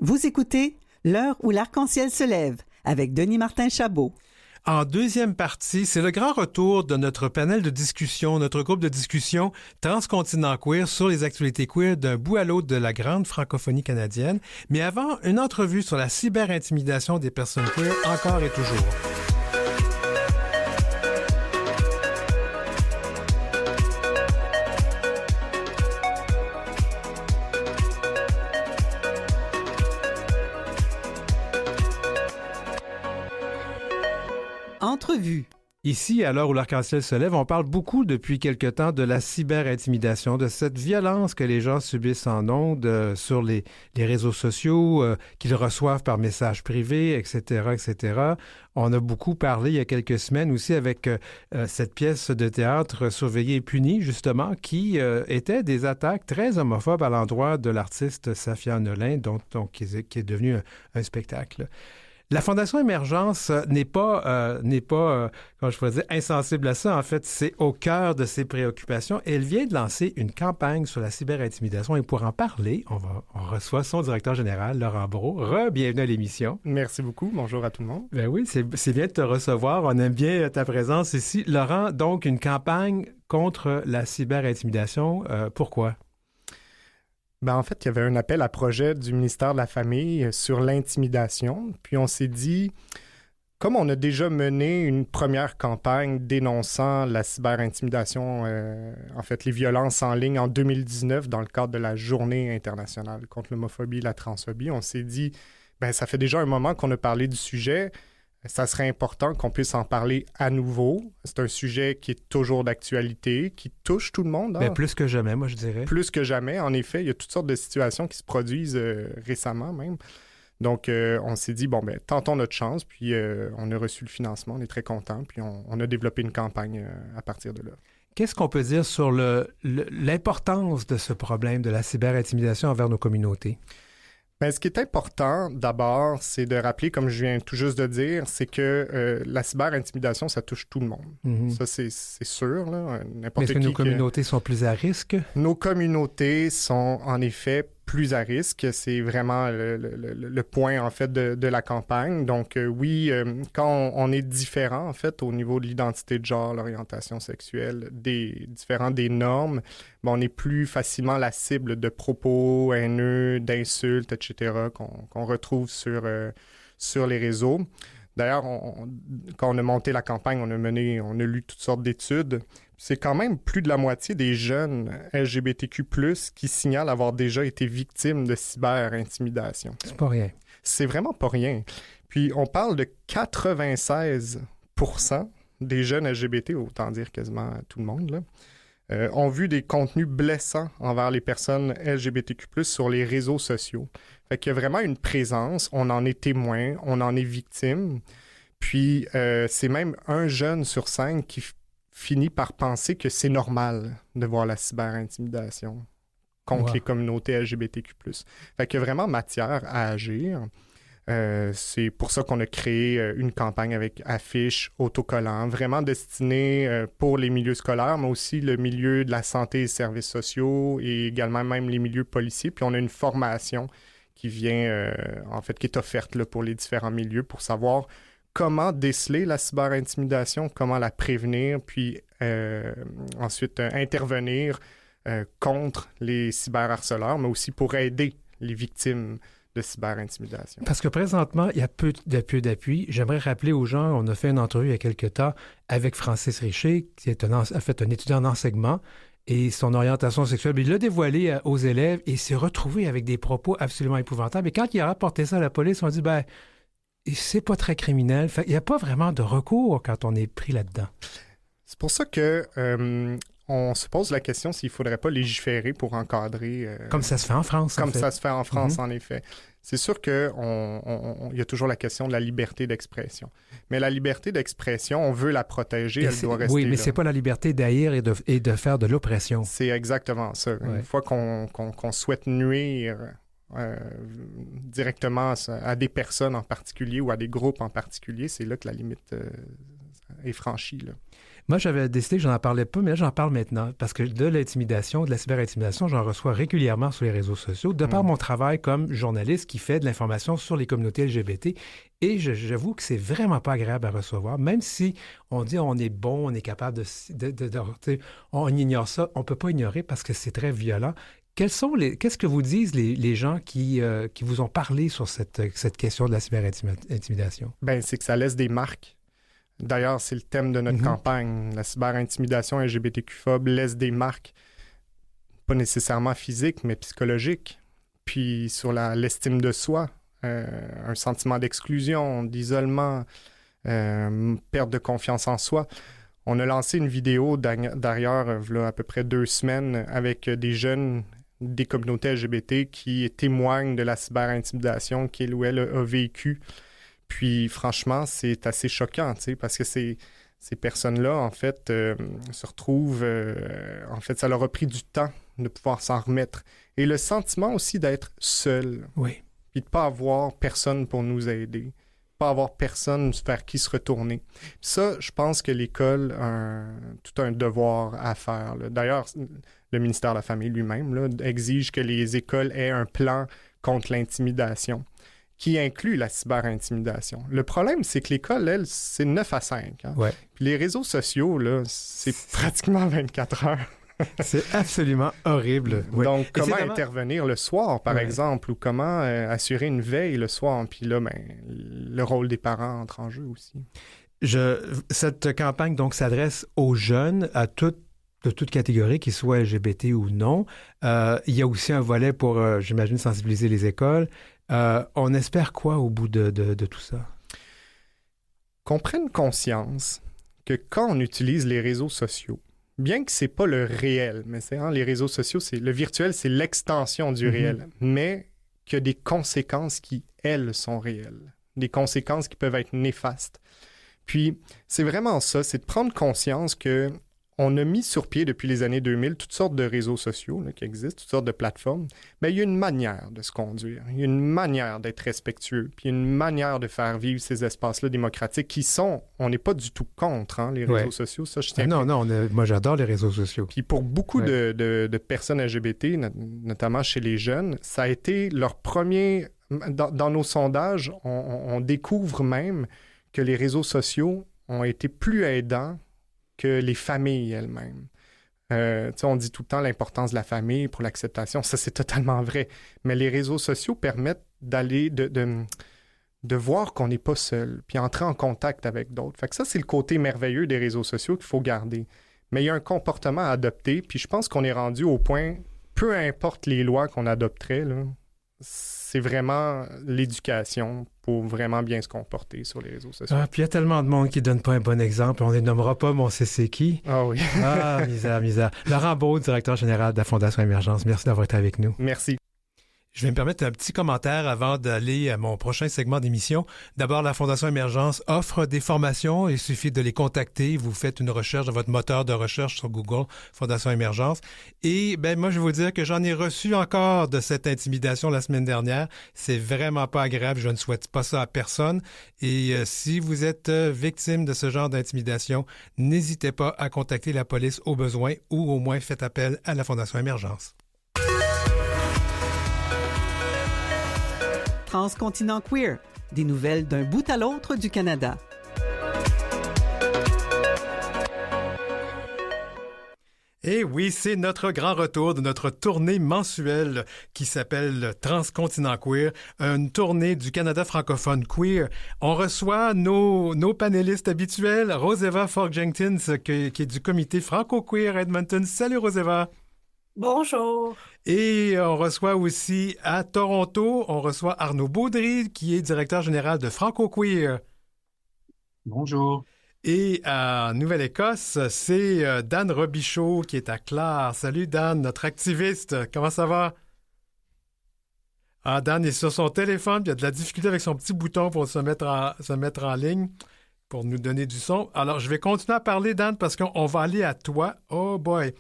Vous écoutez L'heure où l'arc-en-ciel se lève avec Denis Martin Chabot. En deuxième partie, c'est le grand retour de notre panel de discussion, notre groupe de discussion Transcontinent Queer sur les actualités queer d'un bout à l'autre de la grande francophonie canadienne. Mais avant, une entrevue sur la cyber-intimidation des personnes queer encore et toujours. Entrevue. Ici, à l'heure où l'arc-en-ciel se lève, on parle beaucoup depuis quelque temps de la cyber-intimidation, de cette violence que les gens subissent en ondes sur les réseaux sociaux, qu'ils reçoivent par messages privés, etc., etc. On a beaucoup parlé il y a quelques semaines aussi avec cette pièce de théâtre Surveillé et puni, justement, qui était des attaques très homophobes à l'endroit de l'artiste Safia Nolin, qui est devenu un spectacle. La Fondation Émergence n'est pas, comment je pourrais dire, insensible à ça. En fait, c'est au cœur de ses préoccupations. Elle vient de lancer une campagne sur la cyber-intimidation. Et pour en parler, on reçoit son directeur général, Laurent Brault. Bienvenue à l'émission. Merci beaucoup. Bonjour à tout le monde. Oui, c'est bien de te recevoir. On aime bien ta présence ici. Laurent, donc, une campagne contre la cyber-intimidation. Pourquoi? En fait, il y avait un appel à projet du ministère de la Famille sur l'intimidation. Puis on s'est dit, comme on a déjà mené une première campagne dénonçant la cyber-intimidation, en fait, les violences en ligne en 2019 dans le cadre de la Journée internationale contre l'homophobie et la transphobie, on s'est dit, ça fait déjà un moment qu'on a parlé du sujet. Ça serait important qu'on puisse en parler à nouveau. C'est un sujet qui est toujours d'actualité, qui touche tout le monde. Bien, plus que jamais, moi, je dirais. Plus que jamais, en effet. Il y a toutes sortes de situations qui se produisent récemment même. Donc, on s'est dit, bon, ben, tentons notre chance. Puis, on a reçu le financement. On est très contents. Puis, on a développé une campagne à partir de là. Qu'est-ce qu'on peut dire sur l'importance de ce problème de la cyberintimidation envers nos communautés? Bien, ce qui est important, d'abord, c'est de rappeler, comme je viens tout juste de dire, c'est que la cyberintimidation, ça touche tout le monde. Mm-hmm. Ça, c'est sûr. Là. Mais est-ce que nos communautés sont plus à risque? Nos communautés sont, en effet, plus à risque. C'est vraiment le point, en fait, de la campagne. Donc, oui, quand on est différent, en fait, au niveau de l'identité de genre, l'orientation sexuelle, des normes, ben, on est plus facilement la cible de propos haineux, d'insultes, etc., qu'on retrouve sur les réseaux. D'ailleurs, quand on a monté la campagne, on a lu toutes sortes d'études. C'est quand même plus de la moitié des jeunes LGBTQ+, qui signalent avoir déjà été victimes de cyberintimidation. C'est pas rien. C'est vraiment pas rien. Puis, on parle de 96% des jeunes LGBT, autant dire quasiment tout le monde, là, ont vu des contenus blessants envers les personnes LGBTQ+, sur les réseaux sociaux. Fait qu'il y a vraiment une présence, on en est témoin, on en est victime. Puis, c'est même un jeune sur 5 qui finit par penser que c'est normal de voir la cyberintimidation contre les communautés LGBTQ+. Fait qu'il y a vraiment matière à agir. C'est pour ça qu'on a créé une campagne avec affiches, autocollants, vraiment destinée pour les milieux scolaires, mais aussi le milieu de la santé et services sociaux et également même les milieux policiers. Puis on a une formation qui vient, en fait, qui est offerte là, pour les différents milieux pour savoir comment déceler la cyberintimidation, comment la prévenir, puis ensuite intervenir contre les cyberharceleurs, mais aussi pour aider les victimes de cyberintimidation. Parce que présentement, il y a peu d'appui. J'aimerais rappeler aux gens, on a fait une entrevue il y a quelques temps avec Francis Richer, qui est a fait un étudiant en enseignement, et son orientation sexuelle, il l'a dévoilé aux élèves et s'est retrouvé avec des propos absolument épouvantables. Et quand il a rapporté ça à la police, on a dit, ben, c'est pas très criminel. Fait, il n'y a pas vraiment de recours quand on est pris là-dedans. C'est pour ça que on se pose la question s'il ne faudrait pas légiférer pour encadrer... comme ça se fait en France, Comme ça se fait en France, en effet. C'est sûr qu'il y a toujours la question de la liberté d'expression. Mais la liberté d'expression, on veut la protéger, elle doit rester. Oui, mais là. C'est pas la liberté d'haïr et de faire de l'oppression. C'est exactement ça. Ouais. Une fois qu'on souhaite nuire directement à des personnes en particulier ou à des groupes en particulier, c'est là que la limite est franchie, là. Moi, j'avais décidé que j'en parlais pas, mais là, j'en parle maintenant parce que de l'intimidation, de la cyberintimidation, j'en reçois régulièrement sur les réseaux sociaux, de par mon travail comme journaliste qui fait de l'information sur les communautés LGBT. Et j'avoue que c'est vraiment pas agréable à recevoir, même si on dit on est bon, on est capable on ignore ça, on peut pas ignorer parce que c'est très violent. Qu'est-ce que vous disent les gens qui vous ont parlé sur cette question de la cyberintimidation? Ben, c'est que ça laisse des marques. D'ailleurs, c'est le thème de notre campagne. La cyberintimidation LGBTQ-phobe laisse des marques, pas nécessairement physiques, mais psychologiques. Puis sur l'estime de soi, un sentiment d'exclusion, d'isolement, perte de confiance en soi. On a lancé une vidéo d'ailleurs, il y a à peu près 2 semaines, avec des jeunes des communautés LGBT qui témoignent de la cyberintimidation qu'il ou elle a vécu. Puis, franchement, c'est assez choquant, tu sais, parce que ces personnes-là, en fait, se retrouvent... en fait, ça leur a pris du temps de pouvoir s'en remettre. Et le sentiment aussi d'être seul. Oui. Puis de ne pas avoir personne pour nous aider. Pas avoir personne vers qui se retourner. Puis ça, je pense que l'école a tout un devoir à faire, là. D'ailleurs, le ministère de la Famille lui-même là, exige que les écoles aient un plan contre l'intimidation qui inclut la cyberintimidation. Le problème, c'est que l'école, elle, c'est 9 à 5. Hein? Ouais. Puis les réseaux sociaux, là, c'est pratiquement 24 heures. C'est absolument horrible. Oui. Donc, comment intervenir le soir, par exemple, ou comment assurer une veille le soir? Puis là, ben, le rôle des parents entre en jeu aussi. Cette campagne, donc, s'adresse aux jeunes, de toute catégorie, qu'ils soient LGBT ou non. Il y a aussi un volet pour, j'imagine, sensibiliser les écoles. On espère quoi au bout de tout ça? qu'on prenne conscience que quand on utilise les réseaux sociaux, bien que c'est pas le réel, mais les réseaux sociaux, le virtuel, c'est l'extension du réel, mais qu'il y a des conséquences qui, elles, sont réelles, des conséquences qui peuvent être néfastes. Puis, c'est vraiment ça, c'est de prendre conscience que on a mis sur pied depuis les années 2000 toutes sortes de réseaux sociaux là, qui existent, toutes sortes de plateformes. Mais il y a une manière de se conduire, il y a une manière d'être respectueux, puis une manière de faire vivre ces espaces-là démocratiques qui sont, on n'est pas du tout contre les réseaux sociaux. Ça, je tiens moi j'adore les réseaux sociaux. Puis pour beaucoup de personnes LGBT, notamment chez les jeunes, ça a été leur premier... Dans nos sondages, on découvre même que les réseaux sociaux ont été plus aidants que les familles elles-mêmes. On dit tout le temps l'importance de la famille pour l'acceptation. Ça, c'est totalement vrai. Mais les réseaux sociaux permettent d'aller, de voir qu'on n'est pas seul, puis entrer en contact avec d'autres. Fait que ça, c'est le côté merveilleux des réseaux sociaux qu'il faut garder. Mais il y a un comportement à adopter, puis je pense qu'on est rendu au point, peu importe les lois qu'on adopterait, là, c'est vraiment l'éducation pour vraiment bien se comporter sur les réseaux sociaux. Ah, puis il y a tellement de monde qui ne donne pas un bon exemple. On ne les nommera pas, mais on sait c'est qui. Ah oui. Ah, misère. Laurent Baud, directeur général de la Fondation Émergence, merci d'avoir été avec nous. Merci. Je vais me permettre un petit commentaire avant d'aller à mon prochain segment d'émission. D'abord, la Fondation Émergence offre des formations. Il suffit de les contacter. Vous faites une recherche dans votre moteur de recherche sur Google, Fondation Émergence. Et moi, je vais vous dire que j'en ai reçu encore de cette intimidation la semaine dernière. C'est vraiment pas agréable. Je ne souhaite pas ça à personne. Et si vous êtes victime de ce genre d'intimidation, n'hésitez pas à contacter la police au besoin ou au moins faites appel à la Fondation Émergence. Transcontinent Queer, des nouvelles d'un bout à l'autre du Canada. Et oui, c'est notre grand retour de notre tournée mensuelle qui s'appelle Transcontinent Queer, une tournée du Canada francophone queer. On reçoit nos panélistes habituels, Roseva Falk-Jenkins, qui est du comité franco-queer Edmonton. Salut Roseva! Bonjour. Et on reçoit aussi à Toronto, on reçoit Arnaud Baudry, qui est directeur général de Franco-Queer. Bonjour. Et en Nouvelle-Écosse, c'est Dan Robichaud qui est à Clare. Salut Dan, notre activiste. Comment ça va? Ah, Dan est sur son téléphone, puis il a de la difficulté avec son petit bouton pour se mettre en ligne, pour nous donner du son. Alors, je vais continuer à parler, Dan, parce qu'on va aller à toi. Oh boy!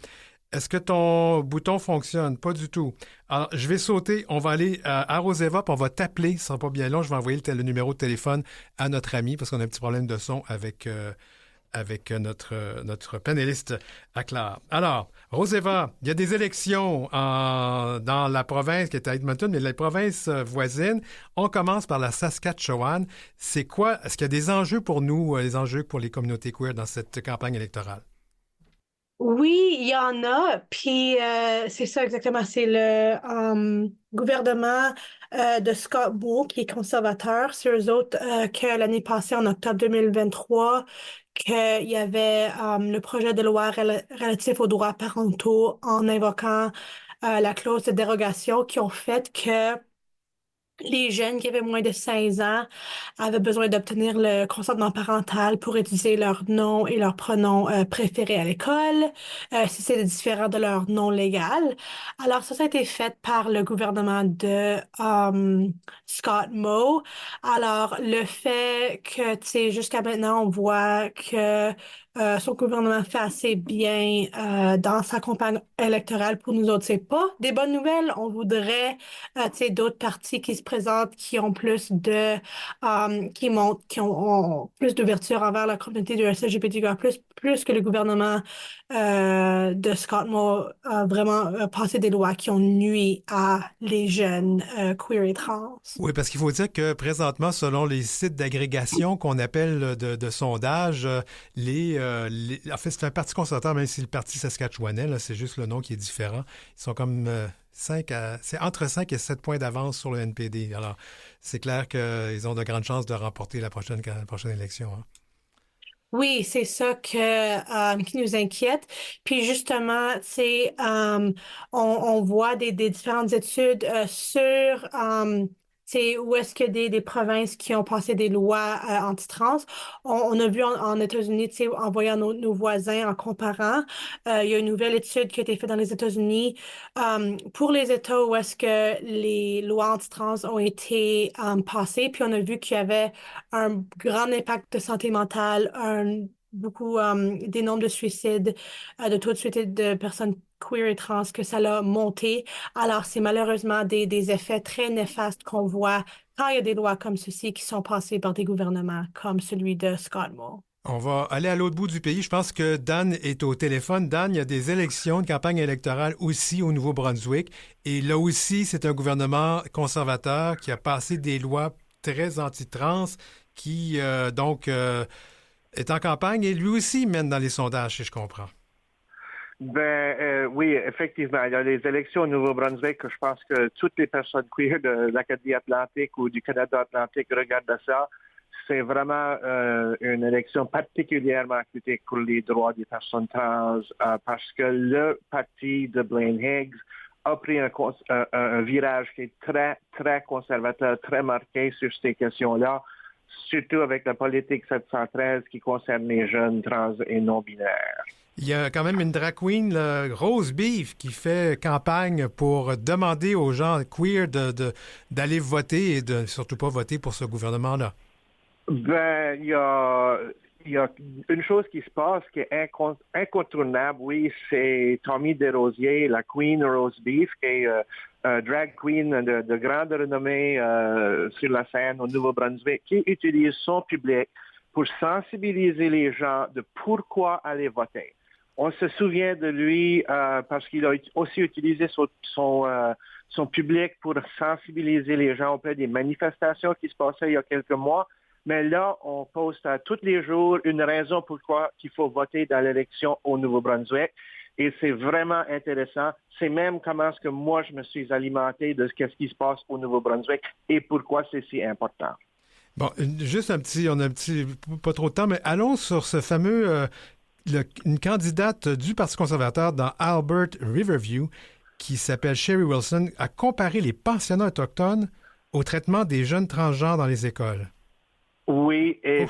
Est-ce que ton bouton fonctionne? Pas du tout. Alors, je vais sauter. On va aller à Roseva, puis on va t'appeler. Ce sera pas bien long. Je vais envoyer le numéro de téléphone à notre ami parce qu'on a un petit problème de son avec notre panéliste à Clare. Alors, Roseva, il y a des élections dans la province qui est à Edmonton, mais les provinces voisines. On commence par la Saskatchewan. C'est quoi? Est-ce qu'il y a des enjeux pour nous, les enjeux pour les communautés queer dans cette campagne électorale? Oui, il y en a, puis c'est ça exactement, c'est le gouvernement de Scott Moore qui est conservateur. C'est eux autres que l'année passée, en octobre 2023, qu'il y avait le projet de loi relatif aux droits parentaux en invoquant la clause de dérogation qui ont fait que les jeunes qui avaient moins de 16 ans avaient besoin d'obtenir le consentement parental pour utiliser leur nom et leur pronom préférés à l'école, si c'était différent de leur nom légal. Alors ça a été fait par le gouvernement de Scott Moe. Alors le fait que, tu sais, jusqu'à maintenant, on voit que son gouvernement fait assez bien dans sa campagne électorale pour nous autres. C'est pas des bonnes nouvelles. On voudrait, tu sais, d'autres partis qui se présentent, qui ont plus de, qui ont plus d'ouverture envers la communauté de LGBTQIA+, plus que le gouvernement de Scott Moe a vraiment passé des lois qui ont nui à les jeunes queer et trans. Oui, parce qu'il faut dire que présentement, selon les sites d'agrégation qu'on appelle de sondage, en fait, c'est un parti conservateur, même si le parti saskatchewanais, là, c'est juste le nom qui est différent. Ils sont comme c'est entre 5 et 7 points d'avance sur le NPD. Alors, c'est clair qu'ils ont de grandes chances de remporter la prochaine élection. Hein. Oui, c'est ça qui nous inquiète. Puis justement, on voit des différentes études sur où est-ce que des provinces qui ont passé des lois anti-trans. On a vu en États-Unis, en voyant nos voisins, en comparant, il y a une nouvelle étude qui a été faite dans les États-Unis pour les États où est-ce que les lois anti-trans ont été passées, puis on a vu qu'il y avait un grand impact de santé mentale, beaucoup des nombres de suicides, de taux de suicide de personnes queer et trans, que ça l'a monté. Alors, c'est malheureusement des effets très néfastes qu'on voit quand il y a des lois comme ceci qui sont passées par des gouvernements comme celui de Scott Moore. On va aller à l'autre bout du pays. Je pense que Dan est au téléphone. Dan, il y a des élections, de campagne électorale aussi au Nouveau-Brunswick. Et là aussi, c'est un gouvernement conservateur qui a passé des lois très anti-trans qui, est en campagne et lui aussi mène dans les sondages, si je comprends. Oui, effectivement. Il y a les élections au Nouveau-Brunswick que je pense que toutes les personnes queer de l'Acadie Atlantique ou du Canada Atlantique regardent ça. C'est vraiment une élection particulièrement critique pour les droits des personnes trans parce que le parti de Blaine Higgs a pris un virage qui est très, très conservateur, très marqué sur ces questions-là, surtout avec la politique 713 qui concerne les jeunes trans et non-binaires. Il y a quand même une drag queen, Rose Beef, qui fait campagne pour demander aux gens queer d'aller voter et de surtout pas voter pour ce gouvernement-là. Il y a une chose qui se passe qui est incontournable, oui, c'est Tommy Desrosiers, la Queen Rose Beef, qui est drag queen de grande renommée sur la scène au Nouveau-Brunswick, qui utilise son public pour sensibiliser les gens de pourquoi aller voter. On se souvient de lui parce qu'il a aussi utilisé son public pour sensibiliser les gens auprès des manifestations qui se passaient il y a quelques mois. Mais là, on poste tous les jours une raison pourquoi il faut voter dans l'élection au Nouveau-Brunswick. Et c'est vraiment intéressant. C'est même comment est-ce que moi, je me suis alimenté de ce qui se passe au Nouveau-Brunswick et pourquoi c'est si important. Bon, juste on a pas trop de temps, mais allons sur ce fameux, une candidate du Parti conservateur dans Albert Riverview qui s'appelle Sherry Wilson a comparé les pensionnats autochtones au traitement des jeunes transgenres dans les écoles. Oui, et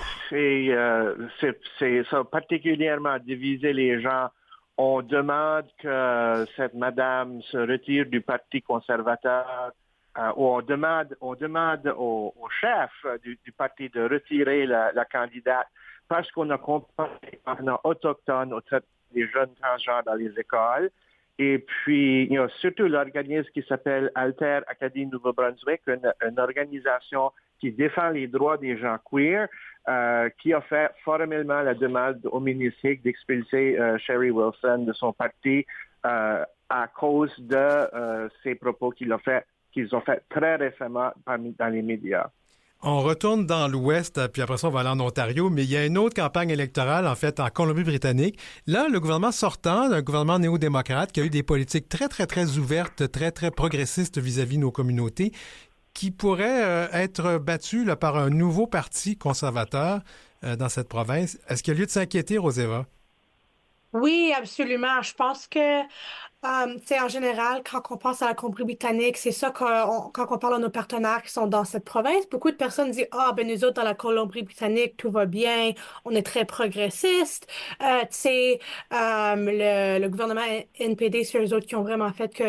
ça a particulièrement divisé les gens. On demande que cette madame se retire du Parti conservateur. On demande au chef du parti de retirer la candidate parce qu'on a comparé les pensionnats autochtones au traitement des jeunes transgenres dans les écoles. Et puis, il y a surtout l'organisme qui s'appelle Alter Acadie Nouveau-Brunswick, une organisation qui défend les droits des gens queer, qui a fait formellement la demande au ministre d'expulser Sherry Wilson de son parti à cause de ces propos qu'ils ont fait très récemment dans les médias. On retourne dans l'Ouest, puis après ça, on va aller en Ontario, mais il y a une autre campagne électorale, en fait, en Colombie-Britannique. Là, le gouvernement sortant, un gouvernement néo-démocrate qui a eu des politiques très, très, très ouvertes, très, très progressistes vis-à-vis de nos communautés, qui pourrait être battu là, par un nouveau parti conservateur dans cette province. Est-ce qu'il y a lieu de s'inquiéter, Roseva? Oui, absolument. Je pense que, en général, quand on pense à la Colombie-Britannique, c'est ça quand on parle à nos partenaires qui sont dans cette province, beaucoup de personnes disent, nous autres, dans la Colombie-Britannique, tout va bien, on est très progressiste. Le gouvernement NPD, c'est eux autres qui ont vraiment fait que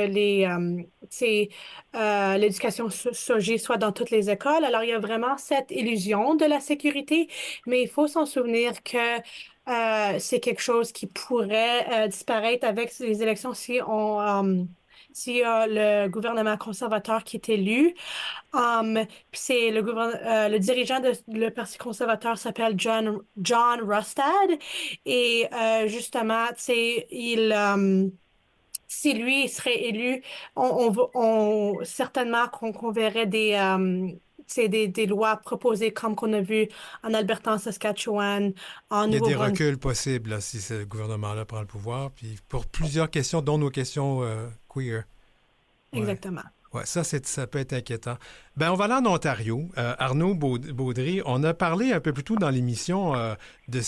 l'éducation SOGI soit dans toutes les écoles. Alors, il y a vraiment cette illusion de la sécurité, mais il faut s'en souvenir que c'est quelque chose qui pourrait disparaître avec les élections si le gouvernement conservateur qui est élu. Puis c'est le dirigeant le Parti conservateur s'appelle John Rustad. Et justement, si lui serait élu, certainement qu'on verrait des lois proposées comme qu'on a vu en Alberta, en Saskatchewan, en Il y a des Nouveau-Brunswick. reculs possibles là, si ce gouvernement-là prend le pouvoir, puis pour plusieurs questions, dont nos questions queer. Exactement. Ouais, ça peut être inquiétant. On va aller en Ontario. Arnaud Baudry, on a parlé un peu plus tôt dans l'émission de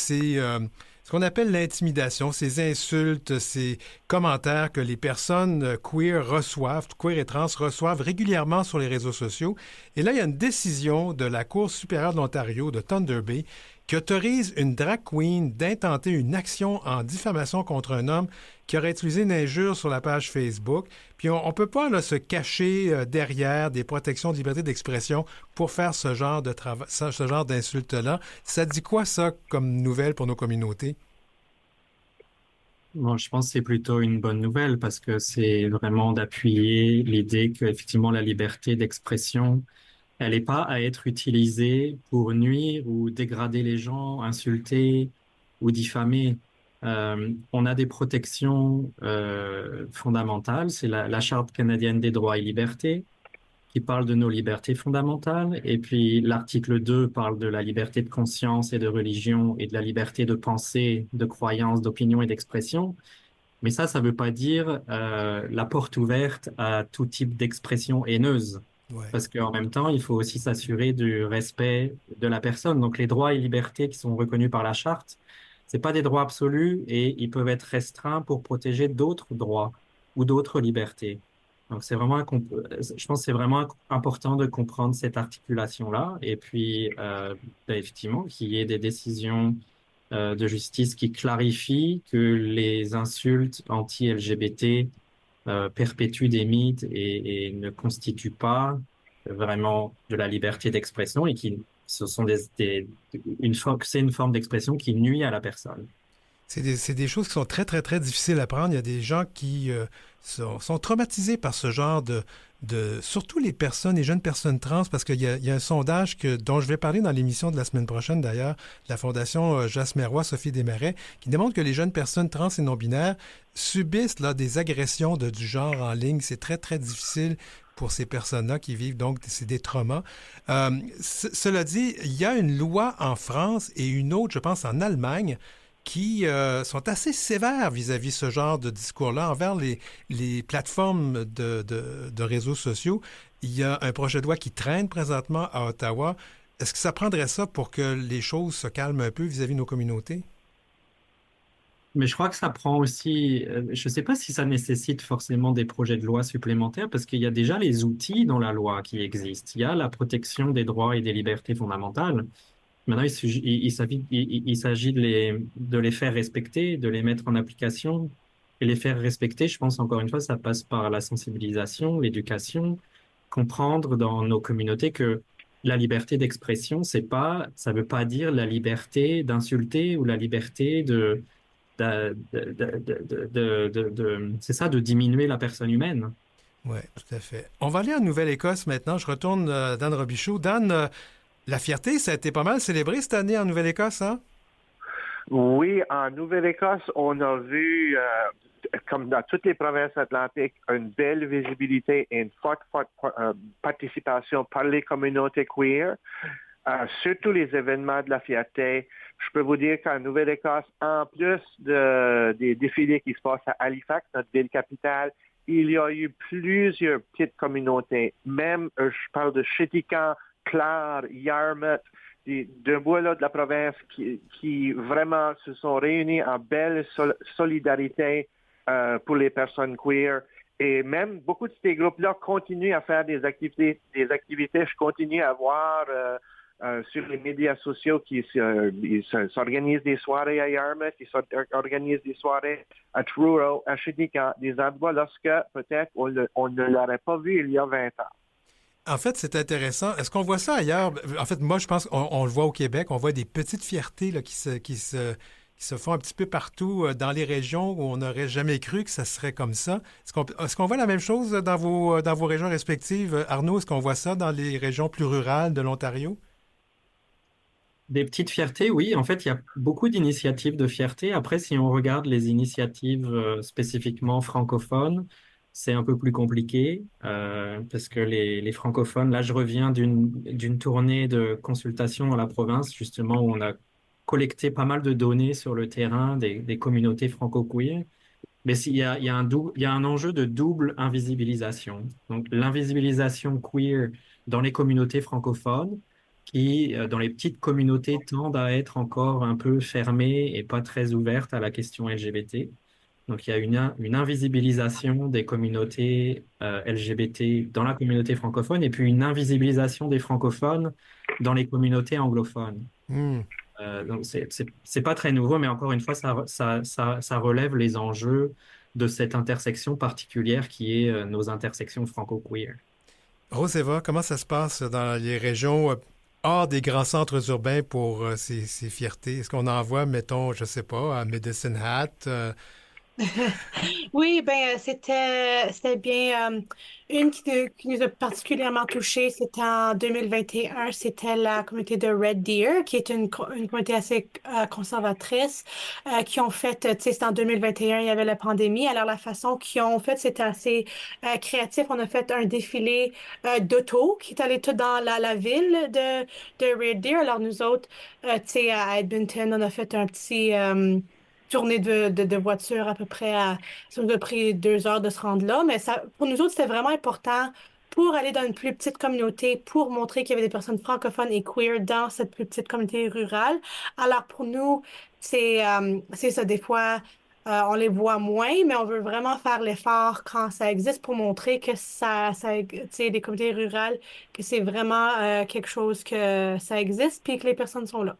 ce qu'on appelle l'intimidation, ces insultes, ces commentaires que les personnes queer reçoivent, queer et trans reçoivent régulièrement sur les réseaux sociaux. Et là, il y a une décision de la Cour supérieure de l'Ontario, de Thunder Bay, qui autorise une drag queen d'intenter une action en diffamation contre un homme qui aurait utilisé une injure sur la page Facebook. Puis on ne peut pas là, se cacher derrière des protections de liberté d'expression pour faire ce genre de ce genre d'insultes-là. Ça dit quoi, ça, comme nouvelle pour nos communautés? Bon, je pense que c'est plutôt une bonne nouvelle parce que c'est vraiment d'appuyer l'idée qu'effectivement la liberté d'expression, elle n'est pas à être utilisée pour nuire ou dégrader les gens, insulter ou diffamer. On a des protections fondamentales. C'est la Charte canadienne des droits et libertés qui parle de nos libertés fondamentales. Et puis l'article 2 parle de la liberté de conscience et de religion et de la liberté de pensée, de croyance, d'opinion et d'expression. Mais ça ne veut pas dire la porte ouverte à tout type d'expression haineuse. Ouais. Parce qu'en même temps, il faut aussi s'assurer du respect de la personne. Donc, les droits et libertés qui sont reconnus par la Charte, c'est pas des droits absolus et ils peuvent être restreints pour protéger d'autres droits ou d'autres libertés. Donc, je pense que c'est vraiment important de comprendre cette articulation-là. Et puis, effectivement, qu'il y ait des décisions de justice qui clarifient que les insultes anti-LGBT perpétue des mythes et ne constitue pas vraiment de la liberté d'expression et ce sont c'est une forme d'expression qui nuit à la personne. C'est des choses qui sont très, très, très difficiles à prendre. Il y a des gens qui sont traumatisés par ce genre surtout les jeunes personnes trans, parce qu'il y a un sondage dont je vais parler dans l'émission de la semaine prochaine, d'ailleurs, de la Fondation Jasmerois, Sophie Desmarais, qui démontre que les jeunes personnes trans et non-binaires subissent là, des agressions du genre en ligne. C'est très, très difficile pour ces personnes-là qui vivent, donc, c'est des traumas. Cela dit, il y a une loi en France et une autre, je pense, en Allemagne, qui sont assez sévères vis-à-vis ce genre de discours-là envers les plateformes de réseaux sociaux. Il y a un projet de loi qui traîne présentement à Ottawa. Est-ce que ça prendrait ça pour que les choses se calment un peu vis-à-vis de nos communautés? Mais je crois que ça prend aussi, je ne sais pas si ça nécessite forcément des projets de loi supplémentaires parce qu'il y a déjà les outils dans la loi qui existent. Il y a la protection des droits et des libertés fondamentales. Maintenant, il s'agit de les faire respecter, de les mettre en application. Et les faire respecter, je pense, encore une fois, ça passe par la sensibilisation, l'éducation, comprendre dans nos communautés que la liberté d'expression, ça veut pas dire la liberté d'insulter ou la liberté c'est ça, de diminuer la personne humaine. Oui, tout à fait. On va aller en Nouvelle-Écosse maintenant. Je retourne Dan Robichaud. Dan, la fierté, ça a été pas mal célébré cette année en Nouvelle-Écosse, hein? Oui, en Nouvelle-Écosse, on a vu, comme dans toutes les provinces atlantiques, une belle visibilité et une forte participation par les communautés queer, surtout les événements de la fierté. Je peux vous dire qu'en Nouvelle-Écosse, en plus des défilés qui se passent à Halifax, notre ville capitale, il y a eu plusieurs petites communautés. Même, je parle de Chéticamp, Clare, Yarmouth, d'un bout-là de la province qui vraiment se sont réunis en belle solidarité pour les personnes queer. Et même beaucoup de ces groupes-là continuent à faire des activités. Je continue à voir sur les médias sociaux qu'ils s'organisent des soirées à Yarmouth, ils s'organisent des soirées à Truro, à Chéticamp, des endroits lorsque peut-être on ne l'aurait pas vu il y a 20 ans. En fait, c'est intéressant. Est-ce qu'on voit ça ailleurs? En fait, moi, je pense qu'on le voit au Québec. On voit des petites fiertés là, qui se font un petit peu partout dans les régions où on n'aurait jamais cru que ça serait comme ça. Est-ce qu'on voit la même chose dans vos régions respectives? Arnaud, est-ce qu'on voit ça dans les régions plus rurales de l'Ontario? Des petites fiertés, oui. En fait, il y a beaucoup d'initiatives de fierté. Après, si on regarde les initiatives spécifiquement francophones, c'est un peu plus compliqué parce que les francophones, là, je reviens d'une tournée de consultation dans la province, justement, où on a collecté pas mal de données sur le terrain des communautés franco-queer. Mais il y a un enjeu de double invisibilisation. Donc, l'invisibilisation queer dans les communautés francophones, qui, dans les petites communautés, tendent à être encore un peu fermées et pas très ouvertes à la question LGBT. Donc, il y a une invisibilisation des communautés LGBT dans la communauté francophone et puis une invisibilisation des francophones dans les communautés anglophones. Hmm. Donc, c'est pas très nouveau, mais encore une fois, ça relève les enjeux de cette intersection particulière qui est nos intersections franco-queer. Roseva, comment ça se passe dans les régions hors des grands centres urbains pour ces fiertés? Est-ce qu'on envoie, mettons, je sais pas, à Medicine Hat? Oui, ben c'était bien une qui nous a particulièrement touchés, c'était en 2021, c'était la communauté de Red Deer, qui est une communauté assez conservatrice, qui ont fait, tu sais, c'était en 2021, il y avait la pandémie, alors la façon qu'ils ont fait, c'était assez créatif. On a fait un défilé d'auto qui est allé tout dans la ville de Red Deer. Alors nous autres, tu sais, à Edmonton, on a fait un petit tournée de voiture à peu près ça nous a pris 2 heures de se rendre là, mais ça, pour nous autres, c'était vraiment important pour aller dans une plus petite communauté, pour montrer qu'il y avait des personnes francophones et queer dans cette plus petite communauté rurale. Alors pour nous, c'est ça, des fois, on les voit moins, mais on veut vraiment faire l'effort quand ça existe pour montrer que tu sais, des communautés rurales, que c'est vraiment quelque chose que ça existe, puis que les personnes sont là.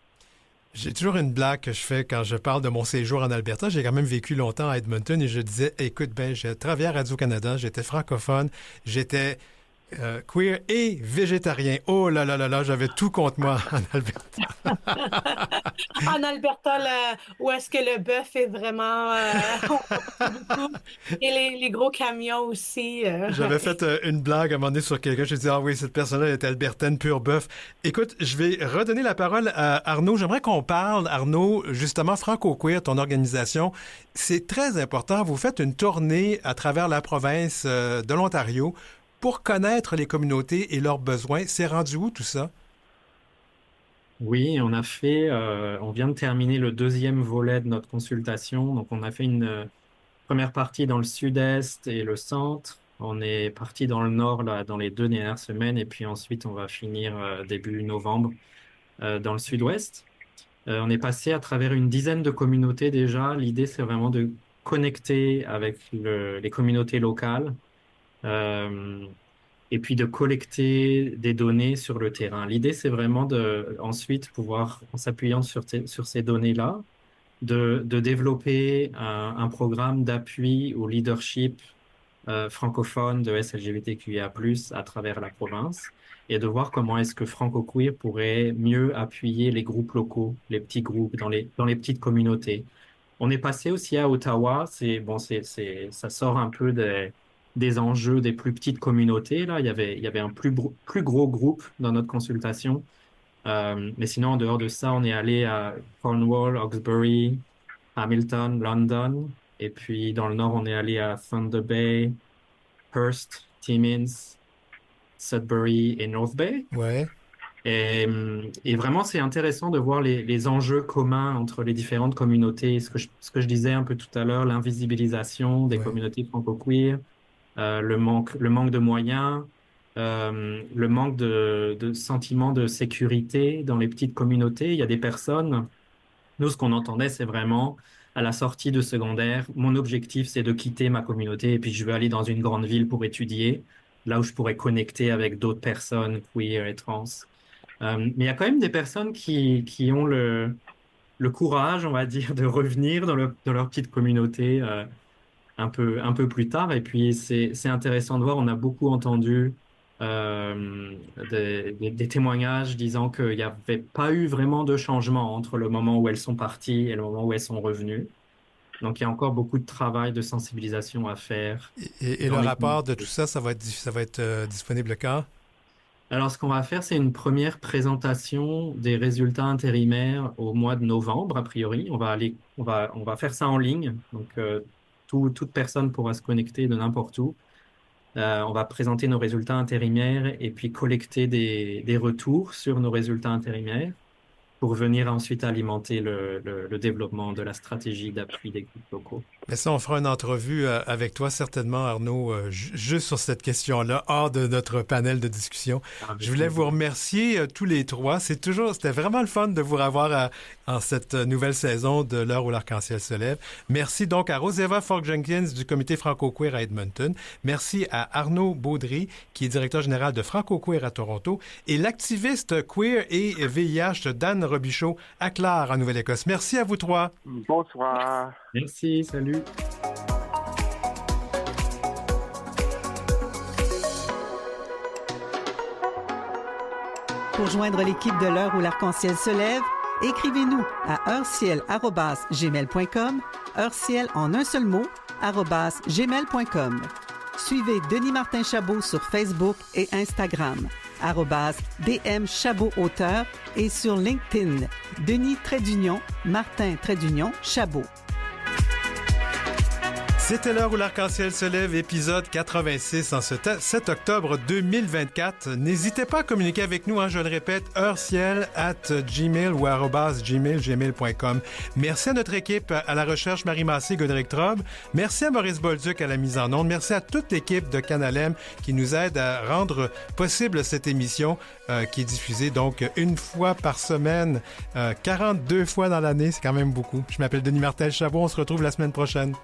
J'ai toujours une blague que je fais quand je parle de mon séjour en Alberta. J'ai quand même vécu longtemps à Edmonton et je disais, écoute, ben, j'ai travaillé à Radio-Canada, j'étais francophone, j'étais queer et végétarien. Oh là là là là, j'avais tout contre moi en Alberta. En Alberta, où est-ce que le bœuf est vraiment beaucoup. Et les gros camions aussi. J'avais fait une blague à un moment donné sur quelqu'un. J'ai dit, ah oui, cette personne-là est albertaine, pur bœuf. Écoute, je vais redonner la parole à Arnaud. J'aimerais qu'on parle, Arnaud, justement, Franco-Queer, ton organisation. C'est très important. Vous faites une tournée à travers la province de l'Ontario pour connaître les communautés et leurs besoins. C'est rendu où tout ça? Oui, on vient de terminer le deuxième volet de notre consultation. Donc, on a fait une première partie dans le sud-est et le centre. On est parti dans le nord là, dans les 2 dernières semaines et puis ensuite on va finir début novembre dans le sud-ouest. On est passé à travers une dizaine de communautés déjà. L'idée, c'est vraiment de connecter avec les communautés locales et puis de collecter des données sur le terrain. L'idée, c'est vraiment de ensuite pouvoir, en s'appuyant sur ces données-là, de développer un programme d'appui au leadership francophone de SLGBTQIA+, à travers la province, et de voir comment est-ce que Franco-Queer pourrait mieux appuyer les groupes locaux, les petits groupes dans les petites communautés. On est passé aussi à Ottawa. Ça sort un peu des enjeux des plus petites communautés. Là, il y avait un plus gros groupe dans notre consultation. Mais sinon, en dehors de ça, on est allé à Cornwall, Hawkesbury, Hamilton, London. Et puis, dans le nord, on est allé à Thunder Bay, Hearst, Timmins, Sudbury et North Bay. Ouais. Et vraiment, c'est intéressant de voir les enjeux communs entre les différentes communautés. Ce que je disais un peu tout à l'heure, l'invisibilisation des Ouais. communautés franco-queer, le manque de moyens, le manque de sentiment de sécurité dans les petites communautés. Il y a des personnes, nous, ce qu'on entendait, c'est vraiment à la sortie de secondaire, mon objectif, c'est de quitter ma communauté et puis je veux aller dans une grande ville pour étudier, là où je pourrais connecter avec d'autres personnes queer et trans. Mais il y a quand même des personnes qui ont le courage, on va dire, de revenir dans leur petite communauté un peu plus tard. Et puis, c'est intéressant de voir, on a beaucoup entendu des témoignages disant qu'il n'y avait pas eu vraiment de changement entre le moment où elles sont parties et le moment où elles sont revenues. Donc, il y a encore beaucoup de travail de sensibilisation à faire. Et le dans les rapport de communautés. tout ça, ça va être disponible quand? Alors, ce qu'on va faire, c'est une première présentation des résultats intérimaires au mois de novembre, a priori. On va faire ça en ligne. Donc, toute personne pourra se connecter de n'importe où. On va présenter nos résultats intérimaires et puis collecter des retours sur nos résultats intérimaires. pour venir ensuite alimenter le développement de la stratégie d'appui des groupes locaux. Mais ça, on fera une entrevue avec toi certainement, Arnaud, juste sur cette question-là, hors de notre panel de discussion. Je voulais vous remercier tous les trois. C'était vraiment le fun de vous revoir en cette nouvelle saison de l'heure où l'arc-en-ciel se lève. Merci donc à Roseva Falk-Jenkins du comité franco-queer à Edmonton. Merci à Arnaud Baudry, qui est directeur général de Franco-Queer à Toronto, et l'activiste queer et VIH Dan Robichaud à Clare, en Nouvelle-Écosse. Merci à vous trois. Bonsoir. Merci, salut. Pour joindre l'équipe de l'heure où l'arc-en-ciel se lève, écrivez-nous à heurciel@gmail.com, heurciel en un seul mot, @gmail.com. Suivez Denis Martin Chabot sur Facebook et Instagram, @DM Chabot Auteur, et sur LinkedIn, Denis-Martin-Chabot. C'était l'heure où l'arc-en-ciel se lève, épisode 86 en ce 7 octobre 2024. N'hésitez pas à communiquer avec nous, je le répète, heurciel@gmail ou @gmail.com. Merci à notre équipe, à la recherche Marie Massé et Godéric Trobe. Merci à Maurice Bolduc à la mise en onde. Merci à toute l'équipe de Canal M qui nous aide à rendre possible cette émission qui est diffusée donc une fois par semaine, 42 fois dans l'année. C'est quand même beaucoup. Je m'appelle Denis Martin Chabot. On se retrouve la semaine prochaine.